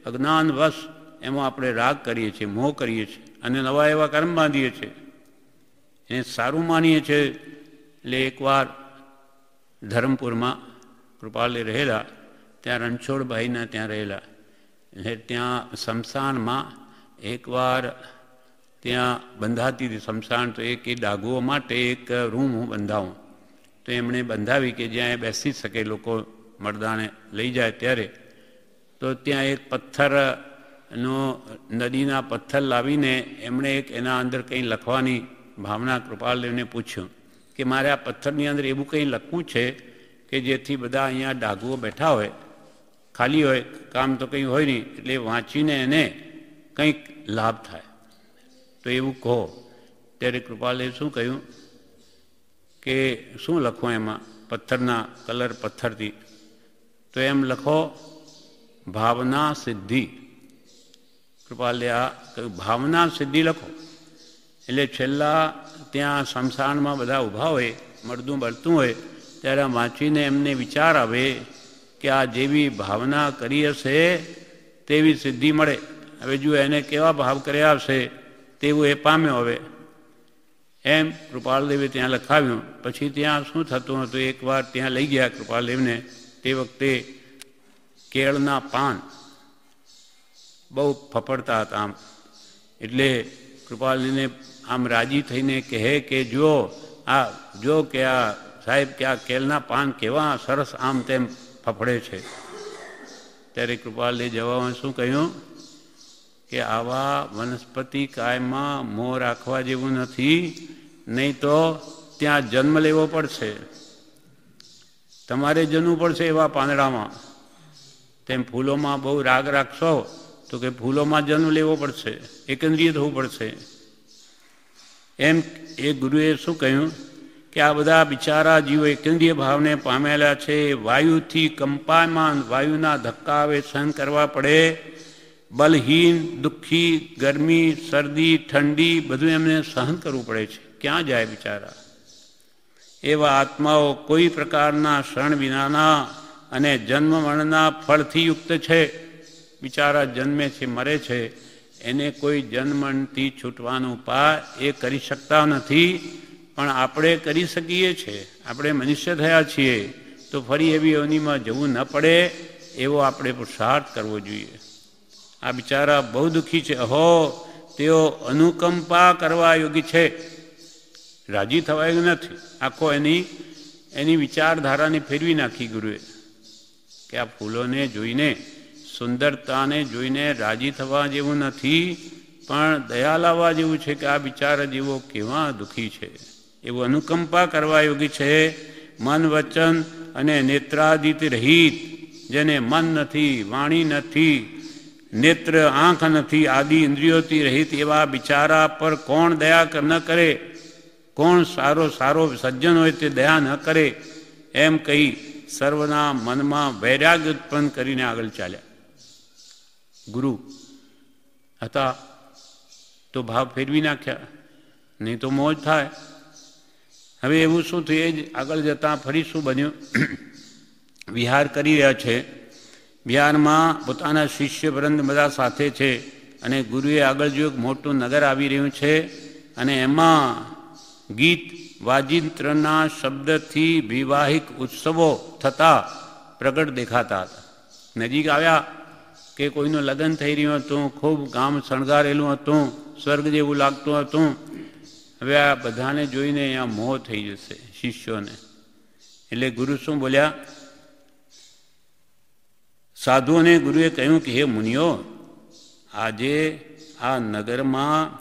અજ્ઞાનવશ એમાં આપણે રાગ કરીએ છીએ, મોહ કરીએ છીએ અને નવા એવા કર્મ બાંધીએ છીએ. એને સારું માનીએ છીએ. એટલે એકવાર ધરમપુરમાં કૃપાલે રહેલા, ત્યાં રણછોડભાઈના ત્યાં રહેલા. એટલે ત્યાં શમશાનમાં એકવાર ત્યાં બંધાતી હતી શમશાન, તો એક એ ડાઘુઓ માટે એક રૂમ હું બંધાવું. તો એમણે બંધાવી કે જ્યાં એ બેસી શકે, લોકો મરદાને લઈ જાય ત્યારે. તો ત્યાં એક પથ્થરનો, નદીના પથ્થર લાવીને એમણે એક એના અંદર કંઈ લખવાની ભાવના કૃપાલદેવને પૂછ્યું કે મારે આ પથ્થરની અંદર એવું કંઈ લખવું છે કે જેથી બધા અહીંયા ડાઘુઓ બેઠા હોય, ખાલી હોય, કામ તો કંઈ હોય નહીં, એટલે વાંચીને એને કંઈક લાભ થાય. તો એવું કહો. ત્યારે કૃપાલે શું કહ્યું કે શું લખો એમાં પથ્થરના કલર પથ્થરથી? તો એમ લખો ભાવના સિદ્ધિ. કૃપાલે આ કહ્યું ભાવના સિદ્ધિ લખો. એટલે છેલ્લા ત્યાં શમશાનમાં બધા ઊભા હોય, મળતું બળતું હોય, ત્યારે વાંચીને એમને વિચાર આવે કે આ જેવી ભાવના કરી હશે તેવી સિદ્ધિ મળે. હવે જો એને કેવા ભાવ કર્યા હશે તેવું એ પામ્યો. હવે એમ કૃપાલદેવે ત્યાં લખાવ્યું. પછી ત્યાં શું થતું હતું, એકવાર ત્યાં લઈ ગયા કૃપાલદેવને. તે વખતે કેળના પાન બહુ ફફડતા હતા આમ. એટલે કૃપાલદેવને આમ રાજી થઈને કહે કે જો કે આ સાહેબ કે આ કેળના પાન કેવા સરસ આમ તેમ ફફડે છે. ત્યારે કૃપાલદેવ જવાબમાં શું કહ્યું કે આવા વનસ્પતિ કાયમાં મોહ રાખવા જેવું નથી, નહીં તો ત્યાં જન્મ લેવો પડશે. તમારે જન્મવું પડશે એવા પાંદડામાં. તેમ ફૂલોમાં બહુ રાગ રાખશો તો કે ફૂલોમાં જન્મ લેવો પડશે, એકંદ્રિય થવું પડશે. એમ એ ગુરુએ શું કહ્યું કે આ બધા બિચારા જીવો એકંદ્રિય ભાવને પામેલા છે. વાયુથી કંપાયમાન, વાયુના ધક્કા આવે, સહન કરવા પડે. બલહીન, દુઃખી, ગરમી, શરદી, ઠંડી બધું એમને સહન કરવું પડે છે. ક્યાં જાય બિચારા? એવા આત્માઓ કોઈ પ્રકારના શરણ વિનાના અને જન્મ મરણના ફળથી યુક્ત છે. બિચારા જન્મે છે, મરે છે, એને કોઈ જન્મથી છૂટવાનો ઉપાય એ કરી શકતા નથી. પણ આપણે કરી શકીએ છીએ. આપણે મનુષ્ય થયા છીએ તો ફરી એવી યોનિમાં જવું ન પડે એવો આપણે પુરુષાર્થ કરવો જોઈએ. આ બિચારા બહુ દુઃખી છે. અહો, તેઓ અનુકંપા કરવા યોગી છે, રાજી થવાયું નથી. આખો એની વિચારધારાને ફેરવી નાખી ગુરુએ કે આ ફૂલોને જોઈને, સુંદરતાને જોઈને રાજી થવા જેવું નથી, પણ દયા લાવવા જેવું છે કે આ બિચારા જેવો કેવા દુઃખી છે. એવું અનુકંપા કરવા યોગી છે. મન, વચન અને નેત્રાદિત રહિત, જેને મન નથી, વાણી નથી, નેત્ર આંખ નથી, આદિ ઇન્દ્રિયોથી રહિત એવા બિચારા પર કોણ દયા ન કરે? કોણ સારો સજ્જન હોય તે દયા ન કરે? એમ કહી સર્વના મનમાં વૈરાગ્ય ઉત્પન્ન કરીને આગળ ચાલ્યા. ગુરુ હતા તો ભાવ ફેરવી નાખ્યા, નહીં તો મોજ થાય. હવે એવું શું થયું? જ આગળ જતાં ફરી શું બન્યું? વિહાર કરી રહ્યા છે. વિહારમાં પોતાના શિષ્ય વૃંદ બધા સાથે છે અને ગુરુએ આગળ જો એક મોટું નગર આવી રહ્યું છે અને એમાં ગીત વાજિંત્રના શબ્દથી વિવાહિક ઉત્સવો થતા પ્રગટ દેખાતા હતા. નજીક આવ્યા કે કોઈનું લગ્ન થઈ રહ્યું હતું, ખૂબ ગામ શણગારેલું હતું, સ્વર્ગ જેવું લાગતું હતું. હવે આ બધાને જોઈને અહીંયા મોહ થઈ જશે શિષ્યોને. એટલે ગુરુ શું બોલ્યા? સાધુઓને ગુરુએ કહ્યું કે હે મુનિઓ, આજે આ નગરમાં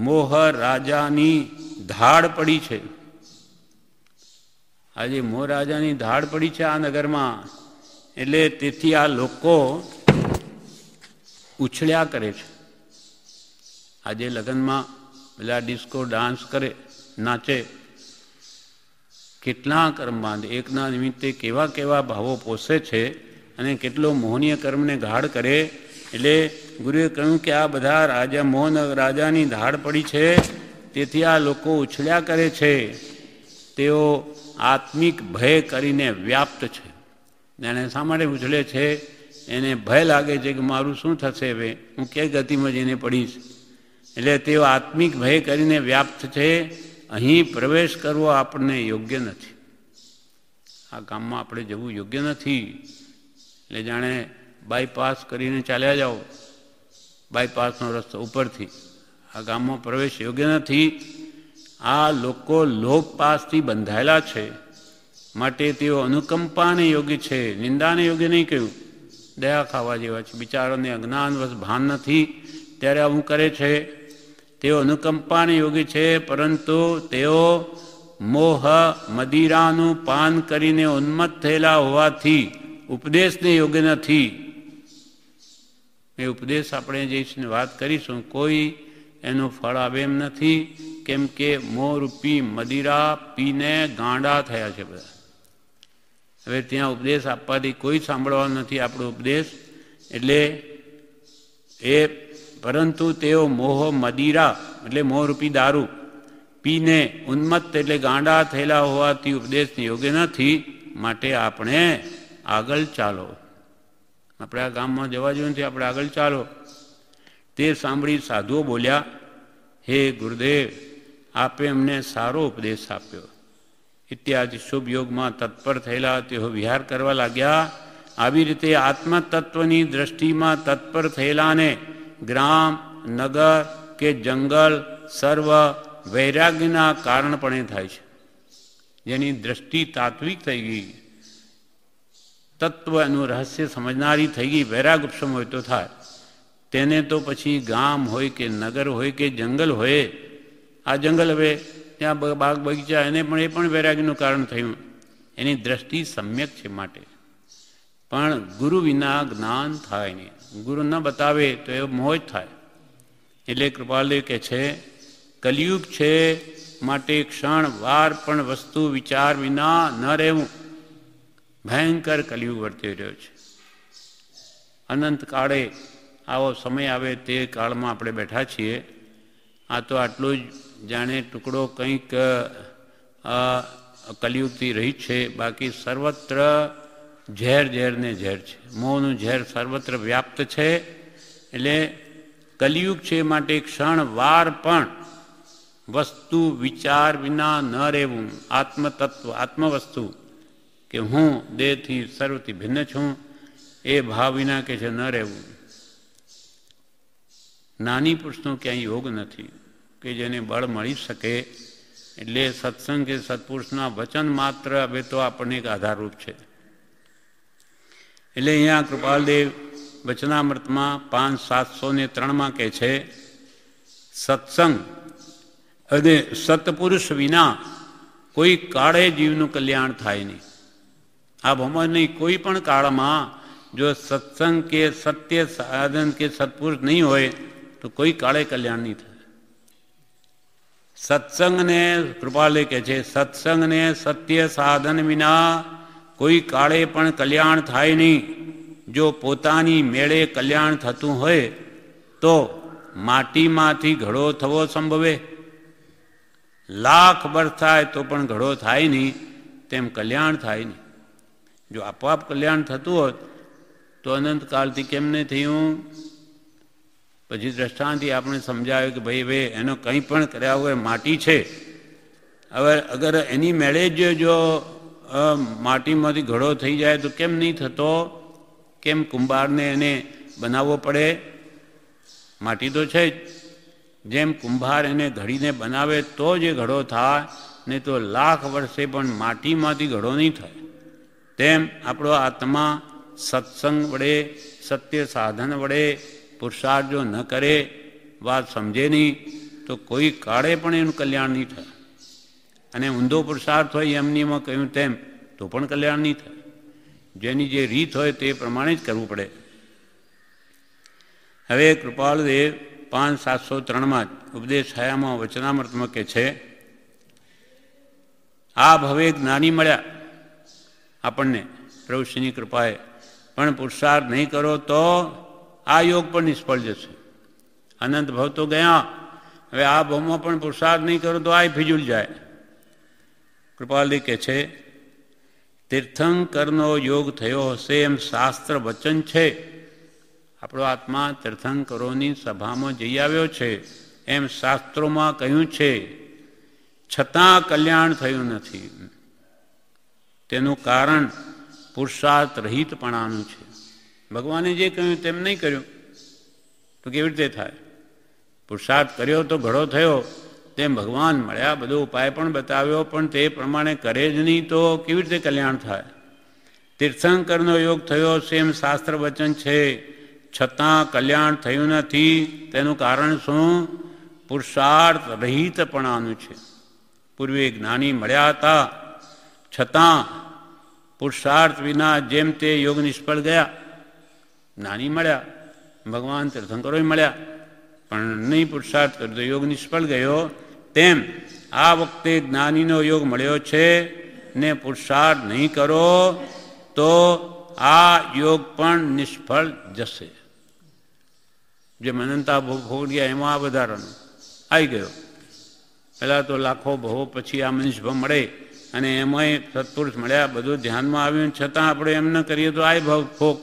મોહ રાજાની ધાડ પડી છે. આજે મોહ રાજાની ધાડ પડી છે આ નગરમાં. એટલે તેથી આ લોકો ઉછળ્યા કરે છે. આજે લગ્નમાં પેલા ડિસ્કો ડાન્સ કરે, નાચે, કેટલા કર્મ બાંધે, એકના નિમિત્તે કેવા કેવા ભાવો પોષે છે અને કેટલો મોહનીય કર્મને ગાઢ કરે. એટલે ગુરુએ કહ્યું કે આ બધા રાજા મોહન રાજાની ધાડ પડી છે, તેથી આ લોકો ઉછળ્યા કરે છે. તેઓ આત્મિક ભય કરીને વ્યાપ્ત છે. એને શા માટે ઉછળે છે? એને ભય લાગે છે કે મારું શું થશે, હવે હું કઈ ગતિમાં જઈને પડીશ. એટલે તેઓ આત્મિક ભય કરીને વ્યાપ્ત છે. અહીં પ્રવેશ કરવો આપણને યોગ્ય નથી. આ ગામમાં આપણે જવું યોગ્ય નથી. એટલે જાણે બાયપાસ કરીને ચાલ્યા જાઓ, બાયપાસનો રસ્તો ઉપરથી. આ ગામમાં પ્રવેશ યોગ્ય નથી. આ લોકો લોભપાસથી બંધાયેલા છે, માટે તેઓ અનુકંપાને યોગ્ય છે, નિંદાને યોગ્ય નહીં કહ્યું. દયા ખાવા જેવા છે. બિચારોને અજ્ઞાનવશ ભાન નથી ત્યારે આવું કરે છે. તેઓ અનુકંપાને યોગ્ય છે, પરંતુ તેઓ મોહ મદિરાનું પાન કરીને ઉન્મત્ત થયેલા હોવાથી ઉપદેશને યોગ્ય નથી. એ ઉપદેશ આપણે જે વાત કરીશું, કોઈ એનું ફળ આવે એમ નથી, કેમ કે મોહરૂપી મદિરા પીને ગાંડા થયા છે બધા. હવે ત્યાં ઉપદેશ આપવાથી કોઈ સાંભળવા નથી આપણો ઉપદેશ. એટલે પરંતુ તેઓ મોહ મદિરા એટલે મોહરૂપી દારૂ પીને ઉન્મત્ત એટલે ગાંડા થયેલા હોવાથી ઉપદેશને યોગ્ય નથી. માટે આપણે આગળ ચાલો. આપણે આ ગામમાં જવા જોઈએ નથી, આપણે આગળ ચાલો. તે સાંભળી સાધુઓ બોલ્યા, હે ગુરુદેવ, આપે અમને સારો ઉપદેશ આપ્યો. ઇત્યાદિ શુભ યોગમાં તત્પર થયેલા તેઓ વિહાર કરવા લાગ્યા. આવી રીતે આત્મતત્વની દ્રષ્ટિમાં તત્પર થયેલાને ગ્રામ, નગર કે જંગલ સર્વ વૈરાગ્યના કારણપણે થાય છે. જેની દ્રષ્ટિ તાત્વિક થઈ ગઈ, તત્વનું રહસ્ય સમજનારી થઈ ગઈ, વૈરાગ ઉપશમ હોય તો થાય. તેને તો પછી ગામ હોય કે નગર હોય કે જંગલ હોય, આ જંગલ હવે ત્યાં બાગ બગીચા, એને પણ એ પણ વૈરાગ્યનું કારણ થયું. એની દ્રષ્ટિ સમ્યક છે. માટે પણ ગુરુ વિના જ્ઞાન થાય નહીં. ગુરુ ન બતાવે તો એ મોહ જ થાય. એટલે કૃપાલદેવ કહે છે, કલિયુગ છે, માટે ક્ષણ વાર પણ વસ્તુ વિચાર વિના ન રહેવું. ભયંકર કલિયુગ વર્તી રહ્યો છે. અનંત કાળે આવો સમય આવે તે કાળમાં આપણે બેઠા છીએ. આ તો આટલું જ જાણે ટુકડો કંઈક કલિયુગથી રહી છે. બાકી સર્વત્ર ઝેર ઝેરને ઝેર છે. મોહનું ઝેર સર્વત્ર વ્યાપ્ત છે. એટલે કલિયુગ છે, માટે ક્ષણ વાર પણ વસ્તુ વિચાર વિના ન રહેવું. આત્મતત્વ, આત્મવસ્તુ કે હું દેહથી સર્વથી ભિન્ન છું, એ ભાવ વિના કે છે ન રહેવું. નાની પુરુષનો ક્યાંય યોગ નથી કે જેને બળ મળી શકે. એટલે સત્સંગ કે સત્પુરુષના વચન માત્ર હવે તો આપણને એક આધારરૂપ છે. એટલે અહીંયા કૃપાલદેવ વચનામૃતમાં 5-703 કહે છે, સત્સંગ અને સત્પુરુષ વિના કોઈ કાળે જીવનું કલ્યાણ થાય નહીં. આ ભમરની કોઈ પણ કાળમાં જો સત્સંગ કે સત્ય સાધન કે સત્પુરુષ નહીં હોય તો કોઈ કાળે કલ્યાણ નહીં થાય. સત્સંગને કૃપાલે કહે છે, સત્સંગને સત્ય સાધન વિના કોઈ કાળે પણ કલ્યાણ થાય નહીં. જો પોતાની મેળે કલ્યાણ થતું હોય તો માટીમાંથી ઘડો થવો સંભવે. લાખ વર્ષ થાય તો પણ ઘડો થાય નહીં, તેમ કલ્યાણ થાય નહીં. જો આપોઆપ કલ્યાણ થતું હોત તો અનંતકાળથી કેમ નહીં થયું? પછી દ્રષ્ટાંતથી આપણે સમજાવ્યું કે ભાઈ હવે એનો કંઈ પણ કર્યા વગર માટી છે. હવે અગર એની મેળે જ જો માટીમાંથી ઘડો થઈ જાય તો કેમ નહીં થતો? કેમ કુંભારને એને બનાવવો પડે? માટી તો છે જ. જેમ કુંભાર એને ઘડીને બનાવે તો જ એ ઘડો થાય, નહીં તો લાખ વર્ષે પણ માટીમાંથી ઘડો નહીં થાય. તેમ આપણો આત્મા સત્સંગ વડે, સત્ય સાધન વડે પુરુષાર્થ જો ન કરે, વાત સમજે નહીં, તો કોઈ કાળે પણ એનું કલ્યાણ નહીં થાય. અને ઊંધો પુરુષાર્થ હોય એમનીમાં કહ્યું તેમ તો પણ કલ્યાણ નહીં થાય. જેની જે રીત હોય તે પ્રમાણે જ કરવું પડે. હવે કૃપાળદેવ 5703 ઉપદેશ છાયામાં વચનામૃતમાં કે છે, આ ભવે જ્ઞાની મળ્યા આપણને પ્રભુશ્રીની કૃપાએ, પણ પુરુષાર્થ નહીં કરો તો આ યોગ પણ નિષ્ફળ જશે. અનંત ભવ તો ગયા, હવે આ ભવમાં પણ પુરુષાર્થ નહીં કરો તો આ ફિજુલ જાય. કૃપાલજી કહે છે, તીર્થંકરનો યોગ થયો હશે એમ શાસ્ત્ર વચન છે. આપણો આત્મા તીર્થંકરોની સભામાં જઈ આવ્યો છે એમ શાસ્ત્રોમાં કહ્યું છે, છતાં કલ્યાણ થયું નથી. તેનું કારણ પુરુષાર્થ રહિતપણાનું છે. ભગવાને જે કહ્યું તેમ નહીં કર્યું તો કેવી રીતે થાય? પુરુષાર્થ કર્યો તો ઘડો થયો, તેમ ભગવાન મળ્યા, બધો ઉપાય પણ બતાવ્યો, પણ તે પ્રમાણે કરે જ નહીં તો કેવી રીતે કલ્યાણ થાય? તીર્થંકરનો યોગ થયો છે એમ શાસ્ત્ર વચન છે, છતાં કલ્યાણ થયું નથી. તેનું કારણ શું? પુરુષાર્થ રહિતપણાનું છે. પૂર્વે જ્ઞાની મળ્યા હતા, છતાં પુરુષાર્થ વિના જેમ તે યોગ નિષ્ફળ ગયા. જ્ઞાની મળ્યા, ભગવાન તીર્થંકરો મળ્યા, પણ નહીં પુરુષાર્થ કર્યો તો યોગ નિષ્ફળ ગયો. તેમ આ વખતે જ્ઞાનીનો યોગ મળ્યો છે ને પુરુષાર્થ નહીં કરો તો આ યોગ પણ નિષ્ફળ જશે. જે અનંતા ભોગ ગયા એમાં આ વધારાનો આવી ગયો. પહેલાં તો લાખો ભવો પછી આ મનુષ્ય મળે અને એમાંય સત્પુરુષ મળ્યા, બધું ધ્યાનમાં આવ્યું, છતાં આપણે એમ ન કરીએ તો આ ભાવ ભોગ.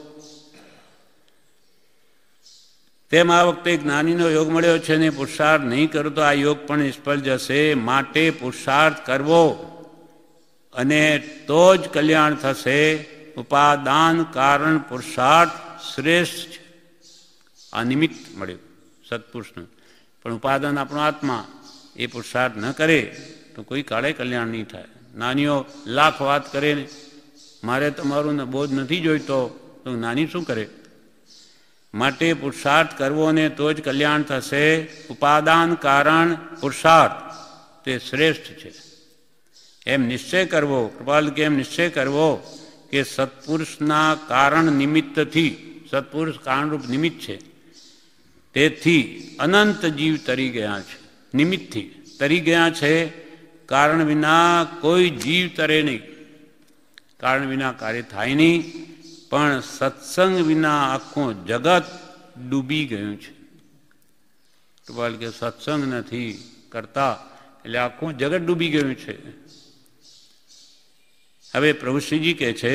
તેમ આ વખતે જ્ઞાનીનો યોગ મળ્યો છે ને પુરુષાર્થ નહીં કરો તો આ યોગ પણ નિષ્ફળ જશે. માટે પુરુષાર્થ કરવો અને તો જ કલ્યાણ થશે. ઉપાદાન કારણ પુરુષાર્થ શ્રેષ્ઠ છે. આ નિમિત્ત મળ્યું સત્પુરુષનું, પણ ઉપાદાન આપણો આત્મા, એ પુરુષાર્થ ન કરે તો કોઈ કાળે કલ્યાણ નહીં થાય. નાનીઓ લાખ વાત કરે ને મારે તમારું બોધ નથી જોઈતો તો નાની શું કરે? માટે પુરુષાર્થ કરવો ને તો જ કલ્યાણ થશે. ઉપાદાન કારણ પુરુષાર્થ તે શ્રેષ્ઠ છે. એમ નિશ્ચય કરવો, કૃપાલ કે એમ નિશ્ચય કરવો કે સત્પુરુષના કારણ નિમિત્તથી, સત્પુરુષ કારણરૂપ નિમિત્ત છે, તેથી અનંત જીવ તરી ગયા છે. નિમિત્તથી તરી ગયા છે. કારણ વિના કોઈ જીવ તરે નહીં, કારણ વિના કાર્ય થાય નહીં. પણ સત્સંગ વિના આખું જગત ડૂબી ગયું છે. કૃપાલ કે સત્સંગ નથી કરતા એટલે આખું જગત ડૂબી ગયું છે. હવે પ્રભુશ્રીજી કહે છે,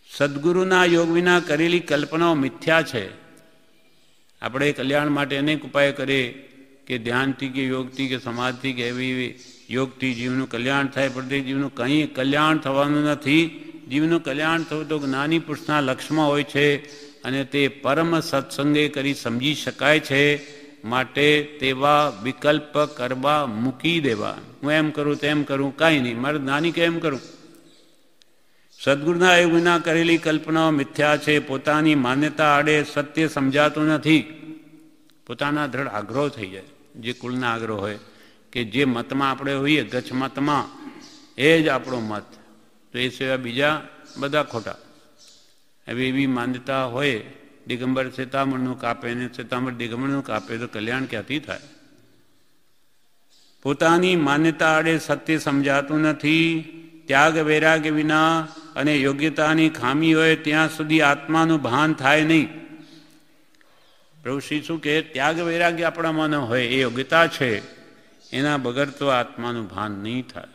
સદગુરુના યોગ વિના કરેલી કલ્પનાઓ મિથ્યા છે. આપણે કલ્યાણ માટે અનેક ઉપાય કરીએ કે ધ્યાનથી કે યોગથી કે સમાધિથી કે એવી યોગથી જીવનું કલ્યાણ થાય, પ્રત્યેક જીવનું કંઈ કલ્યાણ થવાનું નથી. જીવનું કલ્યાણ થવું તો જ્ઞાની પુરુષના લક્ષ્યમાં હોય છે અને તે પરમ સત્સંગે કરી સમજી શકાય છે. માટે તેવા વિકલ્પ કરવા મૂકી દેવા. હું એમ કરું તેમ કરું, કાંઈ નહીં, મારે જ્ઞાની કે એમ કરું. સદગુરુના યોગ વિના કરેલી કલ્પનાઓ મિથ્યા છે. પોતાની માન્યતા આડે સત્ય સમજાતું નથી. પોતાના દ્રઢ આગ્રહ થઈ જાય, જે કુળના આગ્રહ હોય કે જે મતમાં આપણે હોઈએ, ગચ્છ મતમાં, એ જ આપણો મત, તો એ સિવાય બીજા બધા ખોટા. હવે એવી માન્યતા હોય, દિગંબર શ્વેતાંબરનું કાપે ને શ્વેતાંબર દિગંબરનું કાપે તો કલ્યાણ ક્યાંથી થાય? પોતાની માન્યતા આડે સત્ય સમજાતું નથી. ત્યાગ વૈરાગ્ય વિના અને યોગ્યતાની ખામી હોય ત્યાં સુધી આત્માનું ભાન થાય નહીં. પ્રભુ શ્રી શું કહે? ત્યાગ વૈરાગ્ય આપણામાં ન હોય, એ યોગ્યતા છે, એના વગર તો આત્માનું ભાન નહીં થાય.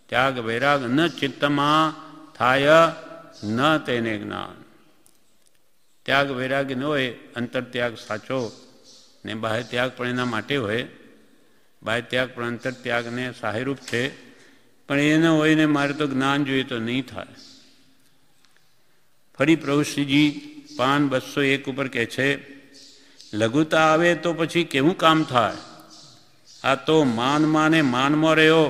ત્યાગ વૈરાગ ન ચિત્તમાં થાય ન તેને જ્ઞાન. ત્યાગ વૈરાગ્ય ન હોય, અંતર ત્યાગ સાચો ને બાહ્ય ત્યાગ પણ એના માટે હોય. બાહ્ય ત્યાગ પણ અંતર ત્યાગને સહાયરૂપ છે. પણ એને હોય ને મારે તો જ્ઞાન જોઈએ તો નહીં થાય. ફરી પ્રભુશ્રીજી પાન 201 ઉપર કહે છે, લઘુતા આવે તો પછી કેવું કામ થાય? આ તો માનમાં ને માનમાં રહ્યો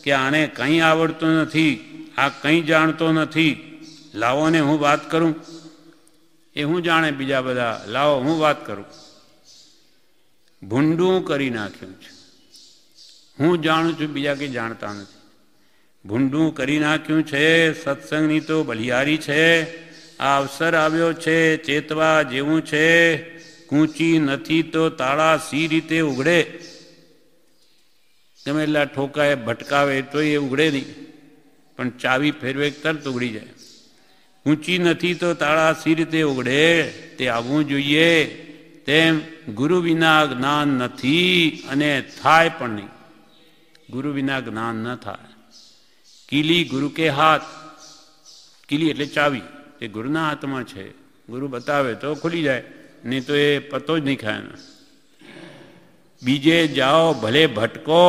કે આને કંઈ આવડતું નથી, આ કંઈ જાણતો નથી, લાવો ને હું વાત કરું. એ હું જાણે બીજા બધા, લાવો હું વાત કરું. ભૂંડું કરી નાખ્યું છે. હું જાણું છું, બીજા કંઈ જાણતા નથી. ભૂંડું કરી નાખ્યું છે. સત્સંગની તો બલિયારી છે. આ અવસર આવ્યો છે, ચેતવા જેવું છે. કૂંચી નથી તો તાળા સી રીતે ઉઘડે? તમે એટલા ઠોકાય ભટકાવે તો એ ઉઘડે નહીં, પણ ચાવી ફેરવે તરત ઉઘડી જાય. ઊંચી નથી તો તાળા સી રીતે ઉઘડે? તે આવવું જોઈએ. તેમ ગુરુ વિના જ્ઞાન નથી અને થાય પણ નહીં. ગુરુ વિના જ્ઞાન ન થાય. કીલી ગુરુ કે હાથ, કીલી એટલે ચાવી, તે ગુરુના હાથમાં છે. ગુરુ બતાવે તો ખુલી જાય, નહીં તો એ પતો જ નહીં ખાય. બીજે જાઓ ભલે ભટકો,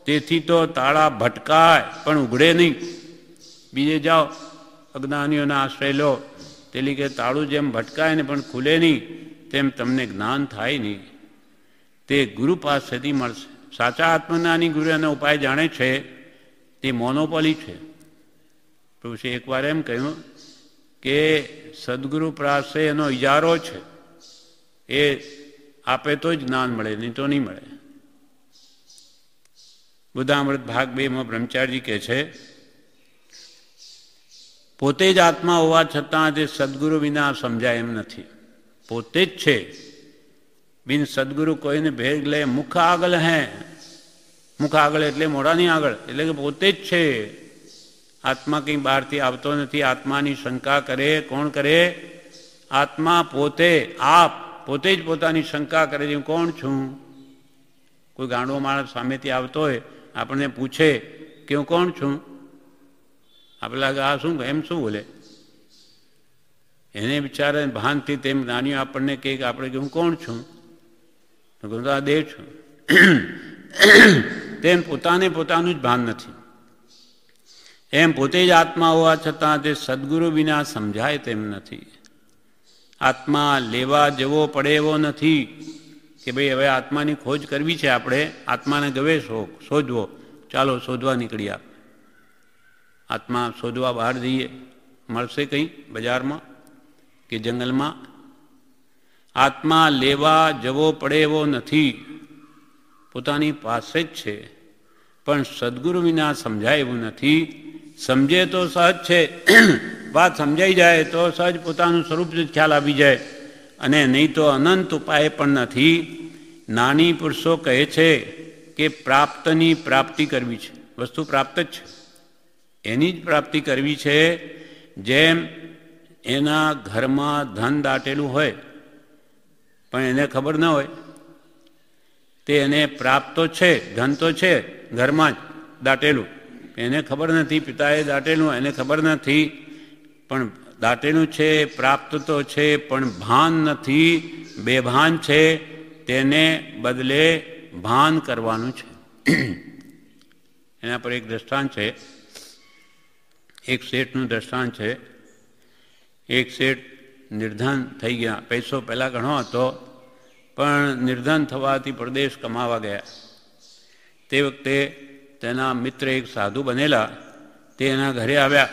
તેથી તો તાળા ભટકાય પણ ઉઘડે નહીં. બીજે જાઓ, અજ્ઞાનીઓના આશ્રય લો, તેલી કે તાળું જેમ ભટકાય ને પણ ખુલે નહીં, તેમ તમને જ્ઞાન થાય નહીં. તે ગુરુ પાસેથી મળશે. સાચા આત્મજ્ઞાની ગુરુ એનો ઉપાય જાણે છે, તે મોનોપોલી છે. પ્રભુએ એકવાર એમ કહ્યું કે સદગુરુ પાસે એનો ઇજારો છે, એ આપે તો જ જ્ઞાન મળે, નહીં તો નહીં મળે. બુદ્ધામૃત ભાગ 2 માં બ્રહ્મચારી કહે છે, પોતે જ આત્મા હોવા છતાં તે સદગુરુ વિના સમજાય એમ નથી. પોતે જ છે, બિન સદગુરુ કોઈને ભેગ લે. મુખ આગળ હે, મુખ આગળ એટલે મોઢાની આગળ, એટલે કે પોતે જ છે. આત્મા કંઈ બહારથી આવતો નથી. આત્માની શંકા કરે કોણ કરે? આત્મા પોતે, આપ પોતે જ પોતાની શંકા કરે છે, હું કોણ છું? કોઈ ગાંડો માણસ સામેથી આવતો હોય, આપણને પૂછે કે હું કોણ છું? આપણે લાગે આ શું, એમ શું બોલે? એને બિચારે ભાનથી તેમ જ્ઞાનીઓ આપણને કહે કે આપણે કે હું કોણ છું? તો આ દેહ છું. તેમ પોતાને પોતાનું જ ભાન નથી. એમ પોતે જ આત્મા હોવા છતાં તે સદગુરુ વિના સમજાય તેમ નથી. આત્મા લેવા જવો પડે એવો નથી કે ભાઈ હવે આત્માની ખોજ કરવી છે, આપણે આત્માને ગવે શોધવો, ચાલો શોધવા નીકળી. આપ આત્મા શોધવા બહાર જઈએ, મળશે કંઈ બજારમાં કે જંગલમાં? આત્મા લેવા જવો પડે એવો નથી, પોતાની પાસે જ છે. પણ સદગુરુ વિના સમજાય એવું નથી. સમજે તો સહજ છે, વાત સમજાઈ જાય તો સહજ પોતાનું સ્વરૂપ જ ખ્યાલ આવી જાય, અને નહીં તો અનંત ઉપાય પણ નથી. નાની પુરુષો કહે છે કે પ્રાપ્તની પ્રાપ્તિ કરવી છે. વસ્તુ પ્રાપ્ત જ છે, એની જ પ્રાપ્તિ કરવી છે. જેમ એના ઘરમાં ધન દાટેલું હોય પણ એને ખબર ન હોય, તે એને પ્રાપ્ત તો છે, ધન તો છે ઘરમાં જ દાટેલું, એને ખબર નથી. પિતાએ દાટેલું, એને ખબર નથી, પણ દાટેલું છે, પ્રાપ્ત તો છે, પણ ભાન નથી, બેભાન છે. તેને બદલે ભાન કરવાનું છે. એના પર એક દ્રષ્ટાંત છે, એક શેઠનું દ્રષ્ટાંત છે. એક શેઠ નિર્ધન થઈ ગયા. પૈસો પહેલાં ઘણો હતો, પણ નિર્ધન થવાથી પરદેશ કમાવા ગયા. તે વખતે તેના મિત્ર એક સાધુ બનેલા, તે એના ઘરે આવ્યા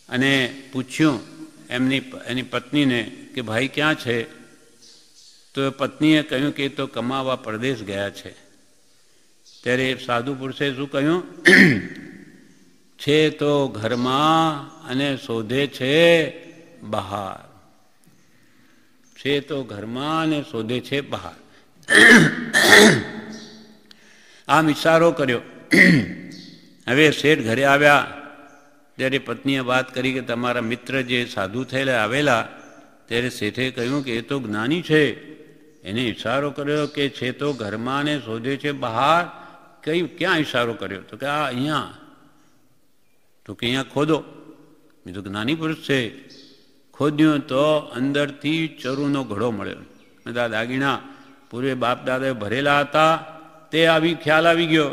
અને પૂછ્યું એની પત્નીને કે ભાઈ ક્યાં છે? તો પત્નીએ કહ્યું કે તો કમાવા પરદેશ ગયા છે. ત્યારે સાધુ પુરુષે શું કહ્યું? છે તો ઘરમાં અને શોધે છે બહાર. છે તો ઘરમાં અને શોધે છે બહાર. આમ ઇશારો કર્યો. હવે શેઠ ઘરે આવ્યા ત્યારે પત્નીએ વાત કરી કે તમારા મિત્ર જે સાધુ થયેલા આવેલા, ત્યારે શેઠે કહ્યું કે એ તો જ્ઞાની છે. એને ઇશારો કર્યો કે છે તો ઘરમાં ને શોધે છે બહાર. ક્યાં ઇશારો કર્યો? તો કે આ અહીંયા. તો કે અહીંયા ખોદો. મેં તો જ્ઞાની પુરુષ છે. ખોદ્યું તો અંદરથી ચરુનો ઘડો મળ્યો. બધા દાગીના પૂર્વે બાપ દાદાએ ભરેલા હતા, તે ખ્યાલ આવી ગયો.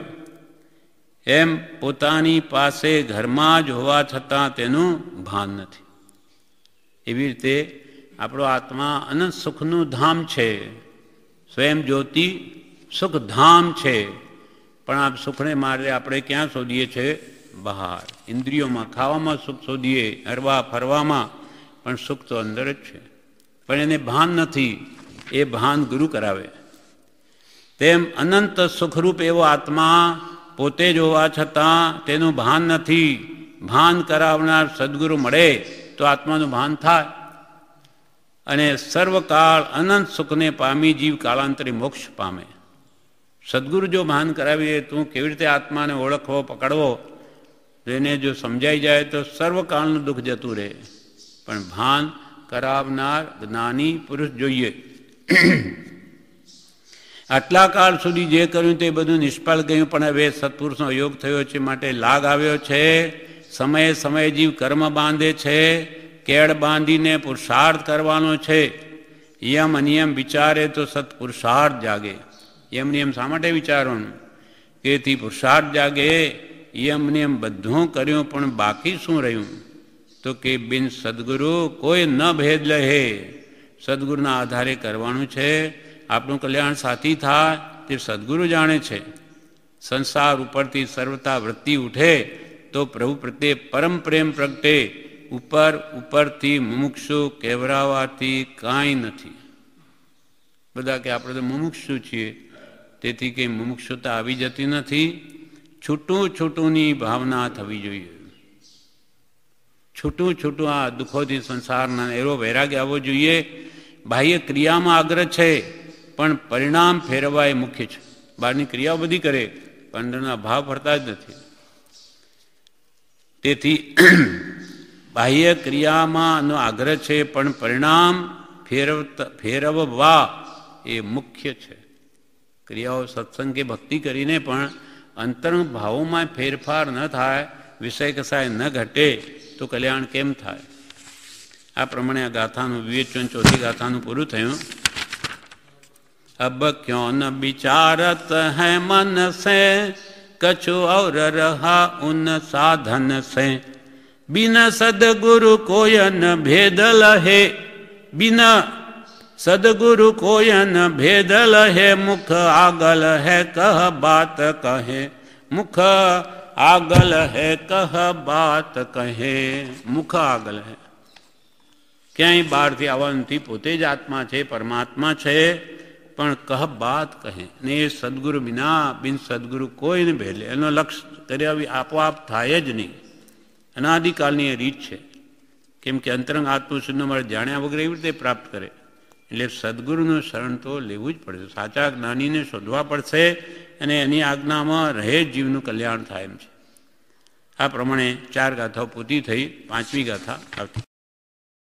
એમ પોતાની પાસે ઘરમાં જ હોવા છતાં તેનું ભાન નથી. એવી રીતે આપણો આત્મા અનંત સુખનું ધામ છે, સ્વયં જ્યોતિ સુખધામ છે. પણ આ સુખને મારે આપણે ક્યાં શોધીએ છીએ? બહાર, ઇન્દ્રિયોમાં. ખાવામાં સુખ શોધીએ, હરવા ફરવામાં, પણ સુખ તો અંદર જ છે. પણ એને ભાન નથી. એ ભાન ગુરુ કરાવે. તેમ અનંત સુખરૂપ એવો આત્મા પોતે જ હોવા છતાં તેનું ભાન નથી. ભાન કરાવનાર સદગુરુ મળે તો આત્માનું ભાન થાય અને સર્વકાળ અનંત સુખને પામી જીવ કાળાંતરે મોક્ષ પામે. સદગુરુ જો ભાન કરાવીએ તું કેવી રીતે આત્માને ઓળખવો, પકડવો, એને જો સમજાઈ જાય તો સર્વકાળનું દુઃખ જતું રહે. પણ ભાન કરાવનાર જ્ઞાની પુરુષ જોઈએ. આટલા કાળ સુધી જે કર્યું તે બધું નિષ્ફળ ગયું, પણ હવે સત્પુરુષનો યોગ થયો છે માટે લાગ આવ્યો છે. સમયે સમયે જીવ કર્મ બાંધે છે, કેળ બાંધીને પુરુષાર્થ કરવાનો છે. યમ અનિયમ વિચારે તો સત્પુરુષાર્થ જાગે. યમ નિયમ શા માટે વિચારવાનું? તેથી પુરુષાર્થ જાગે. યમ નિયમ બધું કર્યું પણ બાકી શું રહ્યું? તો કે બિન સદગુરુ કોઈ ન ભેદ લહે. સદગુરુના આધારે કરવાનું છે. આપણું કલ્યાણ સાથી થાય તે સદગુરુ જાણે છે. સંસાર ઉપરથી સર્વતા વૃત્તિ ઉઠે તો પ્રભુ પ્રત્યે પરમ પ્રેમ પ્રગટે. ઉપરથી મુમુક્ષુ કહેવરાવાથી કાંઈ નથી. બધા કે આપણે તો મુમુક્ષુ છીએ, તેથી કંઈ મુમુક્ષુતા આવી જતી નથી. છૂટું છૂટુંની ભાવના થવી જોઈએ. છૂટું છૂટું આ દુઃખોથી સંસારના એવો વૈરાગ્ય આવવો જોઈએ. બાહ્ય ક્રિયામાં આગ્રહ છે, પણ પરિણામ ફેરવવા એ મુખ્ય છે. બહારની ક્રિયાઓ બધી કરે, પણ અંદરના ભાવ ફરતા જ નથી. તેથી બાહ્ય ક્રિયામાં આગ્રહ છે, પણ પરિણામ ફેરવવા એ મુખ્ય છે. ક્રિયાઓ સત્સંગ કે ભક્તિ કરીને પણ અંતરંગ ભાવોમાં ફેરફાર ન થાય, વિષય કસાય ન ઘટે તો કલ્યાણ કેમ થાય? આ પ્રમાણે આ ગાથાનું વિવેચન ચોથી ગાથાનું પૂરું થયું. અબ ક્યો ન વિચારત હૈ મન સે, કछु ઔર રહા ઉન સાધન સે. बिन सदगुरु कोयन भेद लहे, बिन सदगुरु कोयन भेद लहे. मुख आगल है कह बात कहे, मुख आगल है कह बात કહે. મુખ આગલ હે, ક્યાંય બહારથી આવવા નથી. પોતે જ આત્મા છે, પરમાત્મા છે, પણ કહ બાત કહે. ને એ સદગુરુ બિના બિન સદગુરુ કોઈને ભેલે. એનો લક્ષ્ય કર્યા આપોઆપ થાય જ નહીં. અનાદિકાલની એ રીત છે. કેમ કે અંતરંગ આત્મશુદ્ધનો મારે જાણ્યા વગર એવી રીતે પ્રાપ્ત કરે. એટલે સદગુરુનું શરણ તો લેવું જ પડશે. સાચા જ્ઞાનીને શોધવા પડશે અને એની આજ્ઞામાં રહે જીવનું કલ્યાણ થાય એમ છે. આ પ્રમાણે 4 ગાથાઓ પૂરી થઈ. 5મી ગાથા આવતી.